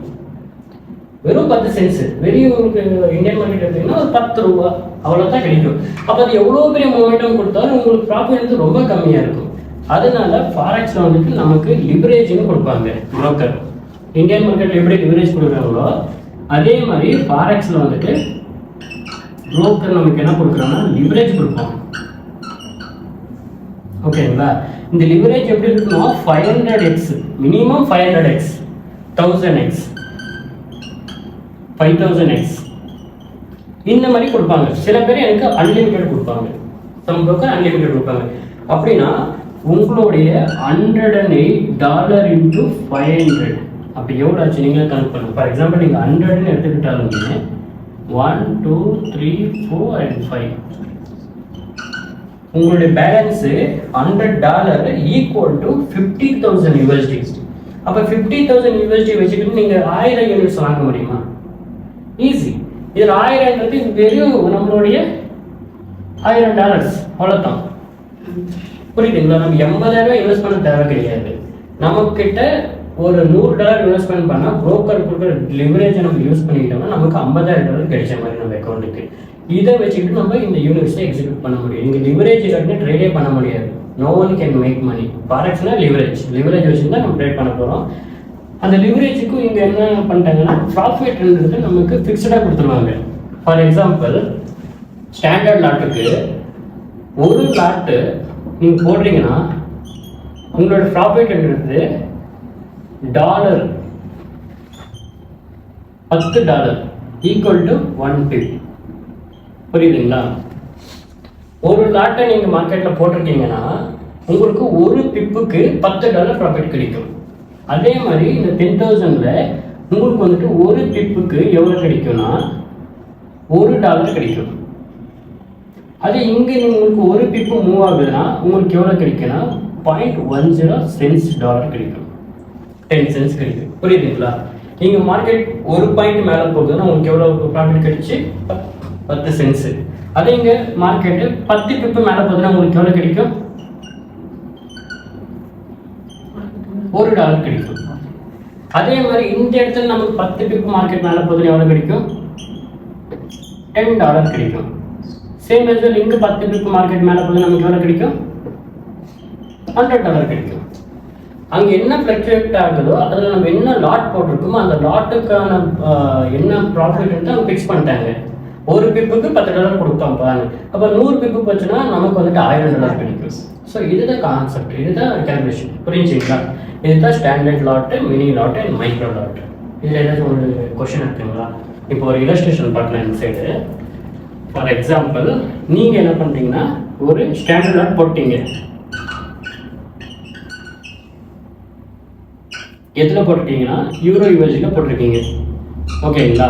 வெறும் 10 சென்ட்ஸ். வெறும் உங்களுக்கு இந்தியன் மார்க்கெட் எடுத்தீங்கன்னா ஒரு 10 ரூபா அவ்வளோதான் கிடைக்கும். அப்போ அது எவ்வளோ பெரிய மொமெண்டம் கொடுத்தாலும் உங்களுக்கு ப்ராஃபிட் வந்து ரொம்ப கம்மியாக இருக்கும். அதனால ஃபாரெக்ஸில் வந்துட்டு நமக்கு லிவரேஜ்னு கொடுப்பாங்க புரோக்கர். இந்தியன் மார்க்கெட்டில் எப்படி லிவரேஜ் கொடுக்குறாங்களோ அதே மாதிரி ஃபாரெக்ஸில் வந்துட்டு புரோக்கர் நமக்கு என்ன கொடுக்குறாங்கன்னா லிவரேஜ் கொடுப்பாங்க. ஓகேங்களா? இந்த லிவரேஜ் எப்படி இருக்குன்னா 500x, minimum 500x, 1000x, 5000x இந்த மாதிரி கொடுப்பாங்க. சில பேர் எனக்கு அன்லிமிட்டட் கொடுப்பாங்க, சம் புரோக்கர் அன்லிமிட்டட் கொடுப்பாங்க. அப்படின்னா உங்களுடைய $108 இன்ட்டு 500 அப்போ எவ்வளோ ஆச்சு நீங்களே கணக்கு பண்ணுங்க. ஃபார் எக்ஸாம்பிள் நீங்கள் 100ன்னு எடுத்துக்கிட்டாலுமே 1 2 3 4 and 5 உங்களுடைய பேலன்ஸு $100 ஈக்குவல் டு 50,000 USD. அப்போ 50,000 USD வச்சுக்கிட்டு நீங்கள் 1000 யூனிட்ஸ் வாங்க முடியுமா? ஈஸி. இதில் 1000ன்றது வெறும் நம்மளுடைய $1000 அவ்வளோதான். புரியுதுங்களா? நம்ம 80,000 இன்வெஸ்ட் பண்ண தேவை கிடையாது. நம்மக்கிட்ட ஒரு $100 இன்வெஸ்ட்மெண்ட் பண்ணால் புரோக்கர் கொடுக்குற லிவரேஜை நம்ம யூஸ் பண்ணிக்கிட்டோம்னா நமக்கு $50,000 கிடைச்ச மாதிரி நம்ம அக்கௌண்ட்டுக்கு. இதை வச்சுக்கிட்டு நம்ம இந்த யூனிட்ஸை எக்ஸிக்யூட் பண்ண முடியும். இங்கே லிவரேஜ் இல்லாட்டி ட்ரேடே பண்ண முடியாது. No one can make money. ஃபாரெக்ஸ்னா லிவரேஜ் வச்சு தான் நம்ம ட்ரேட் பண்ண போகிறோம். அந்த லிவரேஜுக்கும் இங்கே என்ன பண்ணிட்டாங்கன்னா ப்ராஃபிட்ன்றது நமக்கு ஃபிக்ஸ்டாக கொடுத்துருவாங்க. ஃபார் எக்ஸாம்பிள் ஸ்டாண்டர்ட் லாட்டுக்கு ஒரு லாட்டு நீங்கள் போடுறீங்கன்னா உங்களோட ப்ராஃபிட்ன்றது $10 ஈக்குவல் டு 1 pip. புரியுதுங்களா? ஒரு லாட்டை நீங்கள் மார்க்கெட்டில் போட்டிருக்கீங்கன்னா உங்களுக்கு ஒரு பிப்புக்கு $10 ப்ராஃபிட் கிடைக்கும். அதே மாதிரி இந்த 10,000ல் உங்களுக்கு வந்துட்டு ஒரு பிப்புக்கு எவ்வளோ கிடைக்கும்னா $1 கிடைக்கும். அது இங்கே உங்களுக்கு ஒரு பிப்பு மூவ் ஆகுதுன்னா உங்களுக்கு எவ்வளோ கிடைக்குன்னா 0.10 cents கிடைக்கும், 10 cents கிடைக்கும். புரியுதுங்களா? இங்கே மார்க்கெட் ஒரு பாயிண்ட் மேலே போகுதுன்னா உங்களுக்கு எவ்வளோ ப்ராஃபிட் கிடைச்சி 10 cents. அதே இங்கே மார்க்கெட்டு 10 பிப்பு மேலே போகுதுன்னா உங்களுக்கு எவ்வளோ கிடைக்கும்? $1 கிடைக்கும். அதே மாதிரி இந்த இடத்துல நமக்கு 10 பிப்பு மார்க்கெட் மேலே போகுதுன்னு எவ்வளோ கிடைக்கும்? $10 கிடைக்கும். சேம் as well இங்கே 10 பிப்பு மார்க்கெட் மேலே போகுது நமக்கு எவ்வளோ கிடைக்கும்? $100 கிடைக்கும். அங்கே என்ன ஃப்ளக்சுவேட் ஆகுதோ அதில் நம்ம என்ன லாட் போட்டிருக்கோமோ அந்த லாட்டுக்கான என்ன ப்ராஃபிட் அவங்க ஃபிக்ஸ் பண்ணிட்டாங்க. ஒரு பிப்புக்கு $10 கொடுத்தோம் பாருங்க. அப்போ 100 பிப்பு போச்சுன்னா நமக்கு வந்துட்டு $1000 கிடைக்கும். ஸோ இதுதான் கான்செப்ட், இதுதான் கேல்குலேஷன். புரிஞ்சுங்களா? இதுதான் standard lot, mini lot and micro lot. இதில் ஏதாச்சும் ஒரு கொஷின் இருக்குங்களா? இப்போ ஒரு இல்லஸ்ட்ரேஷன் பார்க்கலாம் இந்த சைடு. ஃபார் எக்ஸாம்பிள் நீங்கள் என்ன பண்ணுறீங்கன்னா ஒரு ஸ்டாண்டர்ட் லாட் போட்டீங்க. எதில் போட்டிருக்கீங்கன்னா யூரோ யூஎஸ்டியில் போட்டிருக்கீங்க. ஓகேங்களா?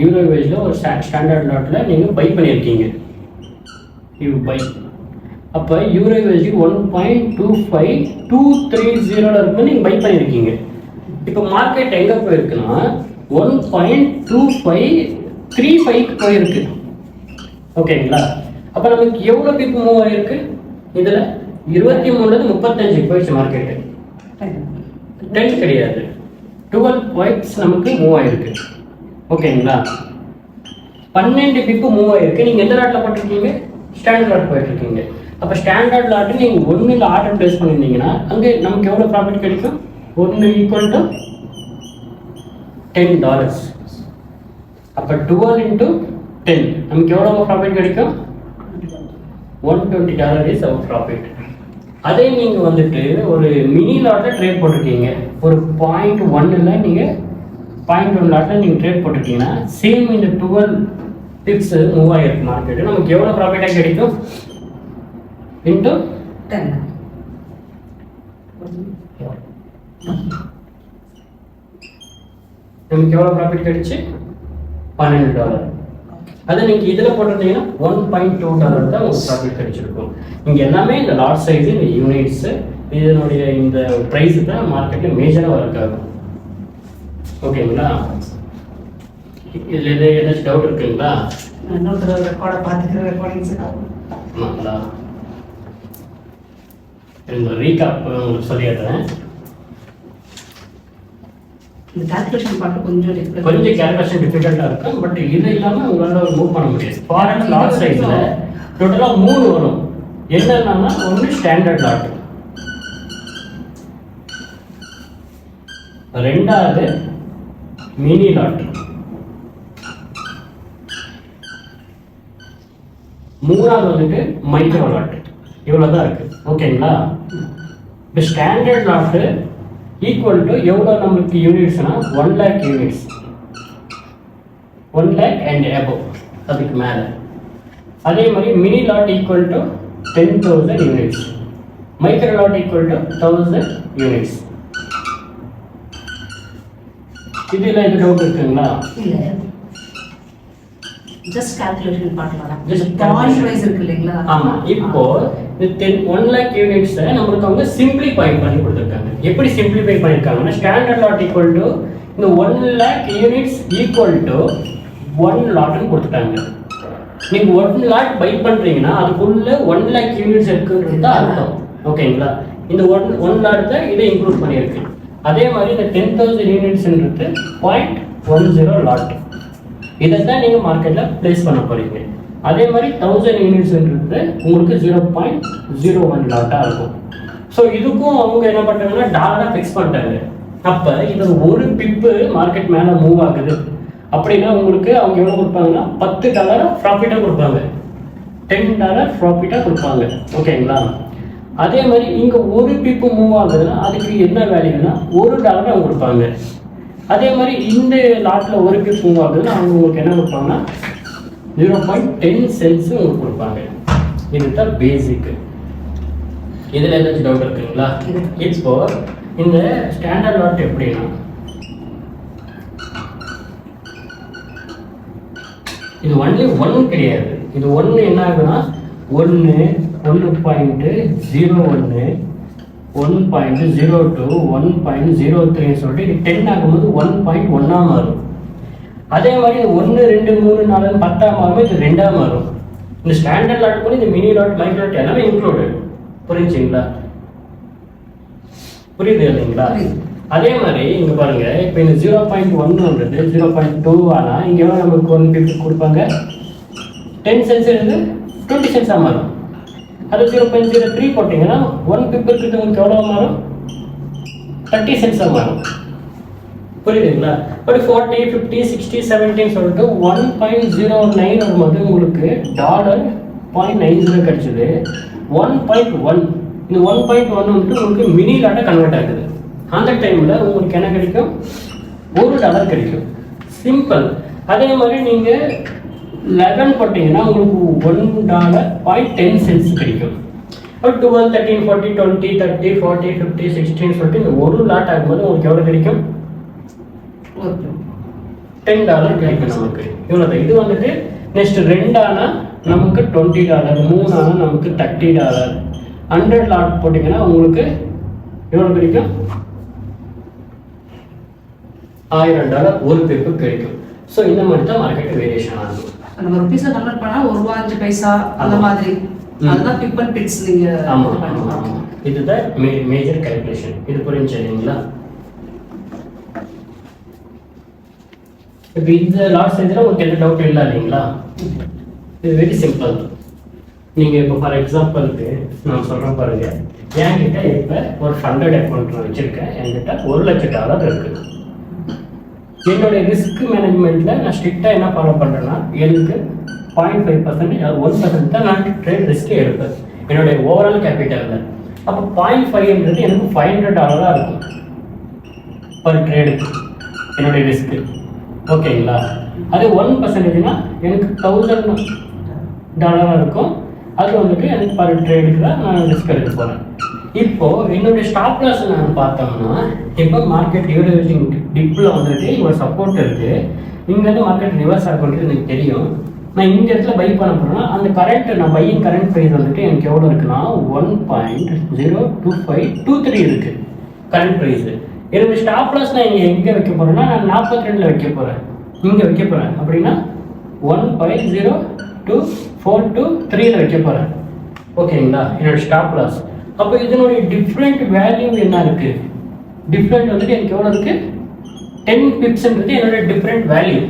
யூரோ யூஎஸ்டியில் ஒரு ஸ்டாண்டர்ட் லாட்டில் நீங்கள் பை பண்ணியிருக்கீங்க. You buy. அப்போ யூரோ யூஎஸ்டி 1.25230 இருக்குன்னு நீங்கள் பை பண்ணியிருக்கீங்க. இப்போ மார்க்கெட் எங்கே போயிருக்குன்னா 1.2535க்கு போயிருக்கு. ஓகேங்களா? அப்போ நமக்கு எவ்வளோ பிப்பு மூவ் ஆகிருக்கு? இதில் 23 35 போயிடுச்சு மார்க்கெட்டு. 10 கிடையாது, 12 பாயிண்ட்ஸ் நமக்கு மூவ் ஆயிருக்கு. ஓகேங்களா? 12 பிப்பு மூவ் ஆயிருக்கு. நீங்கள் எந்த லாட்டில் போட்டிருக்கீங்க? ஸ்டாண்டர்ட் லாட் போயிட்டுருக்கீங்க. அப்போ ஸ்டாண்டர்ட் லாட்டு நீங்கள் 1 ஆர்டர் ப்ளேஸ் பண்ணியிருந்தீங்கன்னா அங்கே நமக்கு எவ்வளோ ப்ராஃபிட் கிடைக்கும்? 1 ஈக்குவல் டு $10. அப்போ 12 into 10 நமக்கு எவ்வளோ ப்ராஃபிட் கிடைக்கும்? $120 இஸ் அவர் ப்ராஃபிட். அதே நீங்கள் வந்துட்டு ஒரு மினி லாட்டில் ட்ரேட் போட்டிருக்கீங்க. ஒரு 0.1ல் நீங்கள் 0.1 லாட்டில் நீங்கள் ட்ரேட் போட்டிருக்கீங்கன்னா சேம் இந்த 12 பிப்ஸ் மூவ் ஆகிருக்கு மார்க்கெட்டு. நமக்கு எவ்வளோ ப்ராஃபிட்டாக கிடைக்கும்? இன்ட்டு 10. நமக்கு எவ்வளோ ப்ராஃபிட் கிடைச்சி? $12. அதை நீங்கள் இதில் போட்டிருந்தீங்கன்னா $1.2 தான் உங்களுக்கு ப்ராஃபிட் கிடைச்சிருக்கும். இங்கே எல்லாமே இந்த லாட் சைஸு, இந்த யூனிட்ஸு, இதனுடைய இந்த ப்ரைஸு தான் மார்க்கெட்டில் மேஜராக ஒர்க் ஆகும். ஓகேங்களா? இதில் ஏதாச்சும் டவுட் இருக்குங்களா? ஆமாங்களா? இந்த ரீகாப் உங்களுக்கு சொல்லிடுறேன். இந்த கால்குலேஷன் பார்ட் கொஞ்சம் டிஃபரெண்ட். கொஞ்சம் கேல்குலேஷன் டிஃபிகல்ட்டாக இருக்கும். பட் இது இல்லாமல் உங்களால் மூவ் பண்ண முடியாது. ஃபாரெக்ஸ் லாட் சைஸில் டோட்டலாக 3 வரும். என்னன்னா ஒன்று ஸ்டாண்டர்ட் லாட், ரெண்டாவது மினி லாட், மூணாவது வந்துட்டு மைக்ரோ லாட். இவ்வளோதான் இருக்கு. ஓகேங்களா? இந்த ஸ்டாண்டர்ட் லாட்டு ஈக்குவல் டு எவ்வளோ நம்மளுக்கு யூனிட்ஸ்னா 1 lakh units, 1 lakh and above, அதுக்கு மேலே. அதே மாதிரி mini lot equal to 10,000 units, micro lot equal to 1000 units. இதில் இது டவுட் இருக்குங்களா? இல்ல ஜஸ்ட் கால்குலேஷன் பார்ட்ல தான். Just பாயிண்ட் வைஸ் இருக்கு இல்லீங்களா? ஆமா. இப்போ இந்த 1 lakh யூனிட்ஸ் நமக்கு அவங்க சிம்பிளிஃபை பண்ணி கொடுத்துருக்காங்க. எப்படி சிம்பிளிஃபை பண்ணிருக்காங்கன்னா ஸ்டாண்டர்ட் லாட் ஈக்குவல் டு இந்த 1 lakh யூனிட்ஸ் ஈக்குவல் டு 1 லாட்னு கொடுத்துட்டாங்க. நீங்க 1 லாட் பை பண்றீங்கன்னா அதுக்குள்ள 1 lakh யூனிட்ஸ் இருக்குன்றது தான் அர்த்தம். ஓகேங்களா? இந்த 1 லாட் தான் இதை இன்க்ளூட் பண்ணியிருக்கு. அதே மாதிரி இந்த 10,000 யூனிட்ஸ்ன்றது 0.10 லாட். இதை தான் நீங்கள் மார்க்கெட்டில் ப்ளேஸ் பண்ண போகிறீங்க. அதே மாதிரி 1000 யூனிட்ஸ்ன்றது உங்களுக்கு 0.01 லாட்டாக இருக்கும். ஸோ இதுக்கும் அவங்க என்ன பண்ணுறாங்கன்னா டாலராக ஃபிக்ஸ் பண்ணிட்டாங்க. அப்போ இது ஒரு பிப்பு மார்க்கெட் மேலே மூவ் ஆகுது அப்படின்னா உங்களுக்கு அவங்க எவ்வளோ கொடுப்பாங்கன்னா $10 ப்ராஃபிட்டாக கொடுப்பாங்க, $10 ப்ராஃபிட்டாக கொடுப்பாங்க. ஓகேங்களா? அதே மாதிரி இங்கே ஒரு பிப்பு மூவ் ஆகுதுன்னா அதுக்கு என்ன வேல்யூனா $1 அவங்க கொடுப்பாங்க. அதே மாதிரி இந்த லாட்டில் ஒரு பிப் மூவ் ஆகுதுன்னா அவங்க உங்களுக்கு என்ன கொடுப்பாங்கன்னா 0.10 cents உங்களுக்கு கொடுப்பாங்க. இதுதான் பேசிக்கு. இதில் ஏதாச்சும் டவுட் இருக்குங்களா? இப்போ இந்த ஸ்டாண்டர்ட் லாட் எப்படின்னா இது ஒன்லி 1 கிடையாது. இது 1 என்ன ஆகுதுன்னா 1, 1.01, 1.02, 1.03 சொல்லிட்டு இது 10 ஆகும்போது 1.1 மாறும். அதே மாதிரி 1, 2, 3, 4, 10 மாறும்போது இது 2 மாறும். இந்த ஸ்டாண்டர்ட் லாட் கூட இந்த மினி லாட், மைக்ரோ லாட் எல்லாமே இன்க்ளூடட். புரிஞ்சுங்களா? புரியுது இல்லைங்களா? அதே மாதிரி இங்க பாருங்க, இப்போ இந்த 0.1 0.2 ஆனா இங்க எவ்வளவு நமக்கு 1 பிப் கொடுப்பாங்க? 10 cents இருந்து 20 cents மாறும். அது 0.03 போட்டீங்கன்னா 1 பிப் இருக்கிறது உங்களுக்கு எவ்வளவு மாறும்? 30 cents மாறும். புரியுதுங்களா? பட் 40, 50, 60, 70 சொல்லிட்டு 1.09 வரும்போது உங்களுக்கு $0.90 கிடைச்சது. 1.1 இந்த 1.1 வந்துட்டு உங்களுக்கு மினி லாட்டா கன்வெர்ட் ஆகுது. அந்த டைம்ல உங்களுக்கு என்ன கிடைக்கும்? $1 கிடைக்கும். சிம்பிள். அதே மாதிரி நீங்க 11 போட்டீங்கன்னா உங்களுக்கு $1.10 cents கிடைக்கும். 12, 13, 14, 20, 30, 40, 50, 16 சொல்லிட்டு இந்த ஒரு லாட் ஆகும்போது உங்களுக்கு எவ்வளவு கிடைக்கும்? $10 கிடைக்கும் நமக்கு. இவ்வளவு. இது வந்துட்டு நெக்ஸ்ட் 2 ஆனா நமக்கு $20, 3 ஆனா நமக்கு $30. 100 லாட் போட்டீங்கன்னா உங்களுக்கு எவ்வளவு கிடைக்கும்? $1000 ஒரு பிப்பு கிடைக்கும். ஸோ இந்த மாதிரி தான் மார்க்கெட் வேரியேஷன் ஆகும். நம்ம ருபீஸை கன்வெர்ட் பண்ணா ₹1.05 அந்த மாதிரி. அதுதான் பிப் அண்ட் பிட்ஸ் நீங்க. ஆமாம். இதுதான் மேஜர் கால்குலேஷன். இது புரிஞ்சு இல்லைங்களா? இப்போ இந்த லாட் சைஸில் உங்களுக்கு எந்த டவுட் இல்லை இல்லைங்களா? இது வெரி சிம்பிள். நீங்கள் இப்போ ஃபார் எக்ஸாம்பிளுக்கு நான் சொல்கிறேன் பாருங்க, என்கிட்ட இப்போ ஒரு ஃபண்டட் அக்கௌண்ட் நான் வச்சுருக்கேன். என்கிட்ட $1,00,000 இருக்குது. என்னுடைய ரிஸ்க் மேனேஜ்மெண்ட்டில் நான் ஸ்ட்ரிக்டாக என்ன ஃபாலோ பண்ணுறேன்னா எனக்கு 0.5% அது 1% தான் நான் ட்ரேட் ரிஸ்க்கே எடுப்பேன் என்னுடைய ஓவரால் கேபிட்டலில். அப்போ 0.5ன்றது எனக்கு $500 இருக்கும் பர் ட்ரேடுக்கு என்னுடைய ரிஸ்க்கு. ஓகேங்களா? அது 1%னா எனக்கு $1,000 இருக்கும். அது வந்துட்டு எனக்கு பர் ட்ரேடுக்கு தான் நான் ரிஸ்க் எடுக்க போகிறேன். இப்போ என்னுடைய ஸ்டாப் லாஸ் நான் பார்த்தோம்னா இப்போ மார்க்கெட் டியூரேஷன் டிப்பில் வந்துட்டு ஒரு சப்போர்ட் இருக்கு. இங்கேருந்து மார்க்கெட் ரிவர்ஸ் ஆகுன்றது எனக்கு தெரியும். நான் இந்த இடத்துல பை பண்ண போகிறேன்னா அந்த கரண்ட் நான் பையிங் கரண்ட் ப்ரைஸ் வந்துட்டு எனக்கு எவ்வளோ இருக்குன்னா 1.02523 இருக்கு கரண்ட் ப்ரைஸ். என்னுடைய ஸ்டாப் லாஸ் நான் இங்கே எங்கே வைக்க போகிறேன்னா நான் 42ல் வைக்க போகிறேன். இங்கே வைக்க போகிறேன் அப்படின்னா 1.02423ல் வைக்க போகிறேன். ஓகேங்களா? என்னோட ஸ்டாப் லாஸ். அப்போ இதனுடைய டிஃப்ரெண்ட் வேல்யூ என்ன இருக்கு? டிஃப்ரெண்ட் வந்துட்டு எனக்கு எவ்வளோ இருக்கு? 10 பிப்ஸ்ன்றது என்னோட டிஃப்ரெண்ட் வேல்யூ.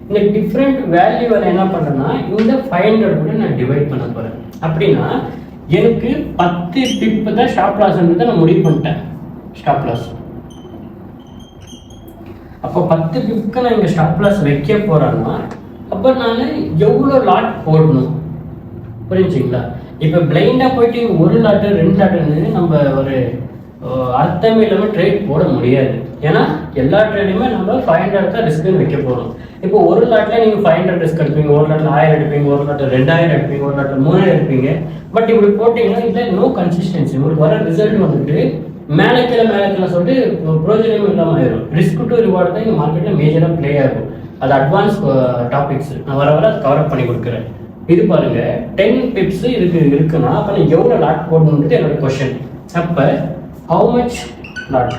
இந்த டிஃப்ரெண்ட் வேல்யூவில் என்ன பண்ணுறேன்னா இந்த 500 கூட நான் டிவைட் பண்ண போகிறேன். அப்படின்னா எனக்கு 10 பிப் தான் ஸ்டாப் லாஸ்ன்றதை நான் முடிவு பண்ணிட்டேன். ஸ்டாப் லாஸ் அப்போ 10 பிப்க்கு நான் இங்கே ஸ்டாப் லாஸ் வைக்க போகிறேன்னா அப்போ நான் எவ்வளோ லாட் போடணும் புரிஞ்சுங்களா? இப்போ பிளைண்டாக போயிட்டு ஒரு லாட்டு 2 லாட்டுன்னு நம்ம ஒரு அர்த்தமே இல்லாமல் ட்ரேட் போட முடியாது. ஏன்னா எல்லா ட்ரேடையுமே நம்ம 500 தான் ரிஸ்க்குன்னு வைக்க போகிறோம். இப்போ ஒரு லாட்டில் நீங்கள் 500 ரிஸ்க் எடுப்பீங்க, ஒரு லாட்டில் 1000 எடுப்பீங்க, ஒரு லாட்டில் 2000 எடுப்பீங்க, ஒரு லாட்டில் 3000 எடுப்பீங்க. பட் இப்படி போட்டிங்கன்னா இதில் நோ கன்சிஸ்டன்சி. உங்களுக்கு வர ரிசல்ட் வந்துட்டு மேலே கீழே சொல்லிட்டு ப்ரோஜனமும் இல்லாமல் ஆயிரும். ரிஸ்க் டு ரிவார்டு தான் இங்கே மார்க்கெட்டில் மேஜராக ப்ளே ஆகும். அது அட்வான்ஸ் டாபிக்ஸ் நான் வர அதை கவர் பண்ணி கொடுக்குறேன். இது பாருங்க 10 பிப்ஸ் இருக்குன்னா அப்போ நான் எவ்வளோ லாட் போடணுன்றது என்னோட கொஸ்டின். அப்போ how much lot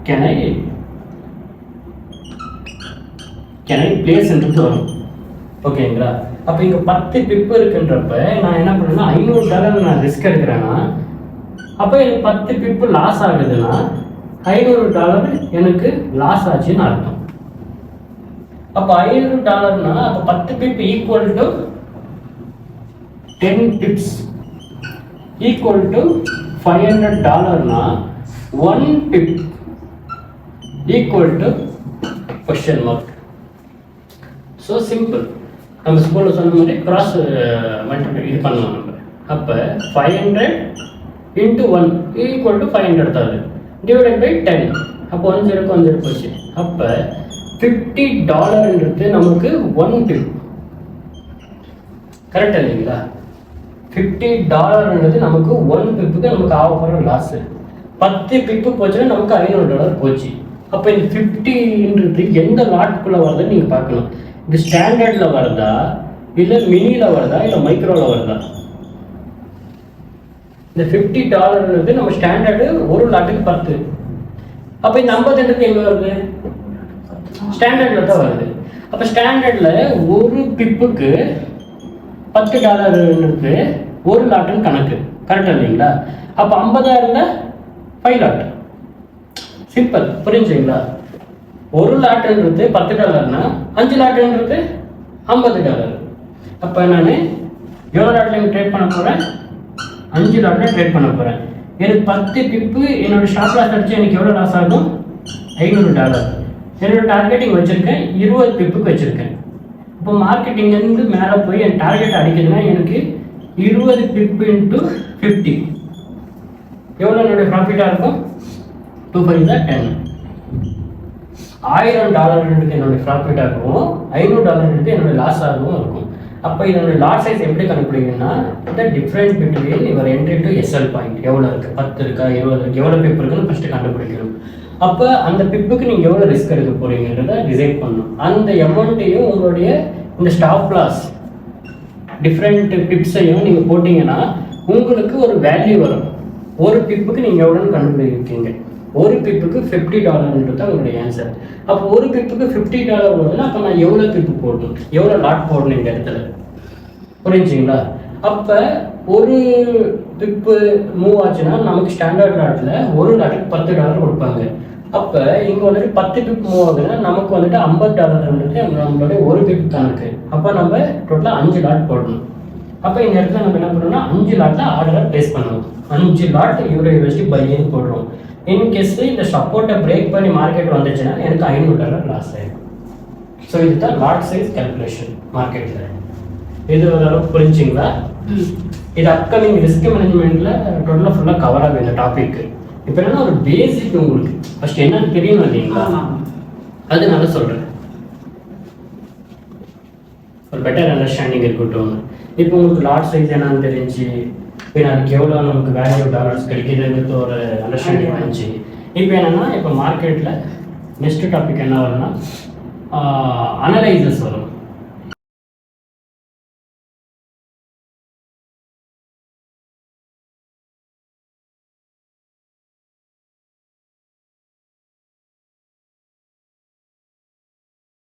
can I பிளேஸ்ன்றது வரும். ஓகேங்களா? அப்போ இங்கே 10 பிப் இருக்குன்றப்ப நான் என்ன பண்ணுறேன்னா $500 நான் ரிஸ்க் எடுக்கிறேன்னா அப்போ எனக்கு 10 பிப்பு லாஸ் ஆகுதுன்னா $500 எனக்கு லாஸ் ஆச்சுன்னு அர்த்தம். அப்போ $500னா அப்போ 10 pip equal to 10 pips equal to $500னா 1 pip equal to question mark. So simple. நம்ம ஸ்கூலில் சொன்ன மாதிரி கிராஸ் மல்டிப்ளை இது பண்ணலாம் நம்ம. அப்போ 500 into 1 ஈக்குவல் டு 500 தான் டிவைடட் பை 10. அப்போ 1 0 1 0 போச்சு. அப்போ $50ன்றது நமக்கு 1 பிப். கரெக்டாக இல்லைங்களா? $50ன்றது நமக்கு 1 பிப்புக்கு நமக்கு ஆகப்படுற லாஸு. 10 பிப்பு போச்சுன்னா நமக்கு $500 போச்சு. அப்போ இந்த 50ன்றது எந்த லாட்குள்ளே வருதுன்னு நீங்கள் பார்க்கணும். இது ஸ்டாண்டர்டில் வருதா இல்லை மினியில் வருதா இல்லை மைக்ரோவில் வருதா? இந்த $50ன்றது நம்ம ஸ்டாண்டர்டு ஒரு லாட்டுக்கு 10. அப்போ இந்த 50ன்றது எங்கே வருது? ஸ்டாண்டர்டில் தான் வருது. அப்போ ஸ்டாண்டர்டில் ஒரு பிப்புக்கு $10ன்றது ஒரு லாட்டுன்னு கணக்கு. கரெக்டாக இல்லைங்களா? அப்போ 50,000 5 லாட். சிம்பிள். புரிஞ்சுங்களா? ஒரு லாட்டுன்றது $10னா 5 லாட்டுன்றது $50. அப்போ நான் எவ்வளோ லாட்டில் ட்ரேட் பண்ண போகிறேன்? 5 லாட்டில் ட்ரேட் பண்ண போகிறேன். எனக்கு 10 பிப்பு என்னோட ஷாப் லாஸ் அடிச்சு எனக்கு எவ்வளோ லாஸ் ஆகும்? $500. என்னோட டார்கெட்டிங் வச்சுருக்கேன் 20 பிப்புக்கு வச்சுருக்கேன். இப்போ மார்க்கெட்டிங்லேருந்து மேலே போய் என் டார்கெட் அடிக்குதுன்னா எனக்கு 20 பிப்பு இன்ட்டு 50 எவ்வளோ என்னுடைய ப்ராஃபிட்டாக இருக்கும்? 2 5 10. $1000 என்னுடைய ப்ராஃபிட்டாகவும் $500 என்னோட லாஸ் ஆகவும் இருக்கும். அப்போ இதோட லாட் சைஸ் எப்படி கண்டுபிடிக்கணும்னா இந்த difference between your entry to SL point எவ்வளோ இருக்குது, 10 இருக்கா 20 இருக்குது, எவ்வளோ பிப் இருக்குன்னு ஃபஸ்ட்டு கண்டுபிடிக்கணும். அப்போ அந்த பிப்புக்கு நீங்கள் எவ்வளோ ரிஸ்க் எடுக்க போகிறீங்கிறத டிசைட் பண்ணணும். அந்த அமௌண்ட்டையும் உங்களுடைய இந்த ஸ்டாப் லாஸ் டிஃப்ரெண்ட் பிப்ஸையும் நீங்கள் போட்டிங்கன்னா உங்களுக்கு ஒரு வேல்யூ வரும். ஒரு பிப்புக்கு நீங்கள் எவ்வளோன்னு கண்டுபிடிக்கீங்க. ஒரு பிப்புக்கு $50 தான் உங்களுடைய ஆன்சர். அப்போ ஒரு பிப்புக்கு $50 வருதுன்னா அப்போ நான் எவ்வளோ பிப்பு போடணும், எவ்வளோ லாட் போடணும் இந்த இடத்துல? புரிஞ்சுங்களா? அப்போ ஒரு பிப்பு மூவ் ஆச்சுன்னா நமக்கு ஸ்டாண்டர்ட் லாட்டில் ஒரு லாட்டுக்கு $10 கொடுப்பாங்க. அப்போ இங்கே வந்துட்டு 10 பிப் மூவ் ஆகுதுன்னா நமக்கு வந்துட்டு $50 நம்மளுடைய ஒரு பிப் கணக்கு. அப்போ நம்ம டோட்டலாக 5 லாட் போடணும். அப்போ இந்த இடத்துல நம்ம என்ன பண்ணணும்னா 5 லாட்டில் ஆர்டரை ப்ளேஸ் பண்ணணும். 5 லாட் EURUSD பையின்னு போடுறோம். இன்கேஸ் இந்த சப்போர்ட்டை பிரேக் பண்ணி மார்க்கெட் வந்துச்சுன்னா எனக்கு $500 லாஸ் ஆகிடும். ஸோ இதுதான் லாட் சைஸ் கேல்குலேஷன் மார்க்கெட்டில். இது ஓரளவுக்கு புரிஞ்சுங்களா? இது அப்கமிங் ரிஸ்க் மேனேஜ்மெண்ட்டில் டோட்டலாக ஃபுல்லாக கவர் ஆகும் இந்த டாபிக். இப்போ என்னன்னா ஒரு பேசிக் உங்களுக்கு ஃபஸ்ட் என்னன்னு தெரியணும் இல்லைங்களா? அதனால சொல்கிறேன், ஒரு பெட்டர் அண்டர்ஸ்டாண்டிங் இருக்கட்டும். இப்போ உங்களுக்கு லாட் சைஸ் என்னன்னு தெரிஞ்சு இப்போ அதுக்கு எவ்வளோ நமக்கு வேல்யூ டாலர்ஸ் கிடைக்குதுன்றது ஒரு அண்டர்ஸ்டாண்டிங் வந்துச்சு. இப்போ என்னென்னா இப்போ மார்க்கெட்டில் நெக்ஸ்ட் டாபிக் என்ன வரும்னா அனலைசஸ் வரும்.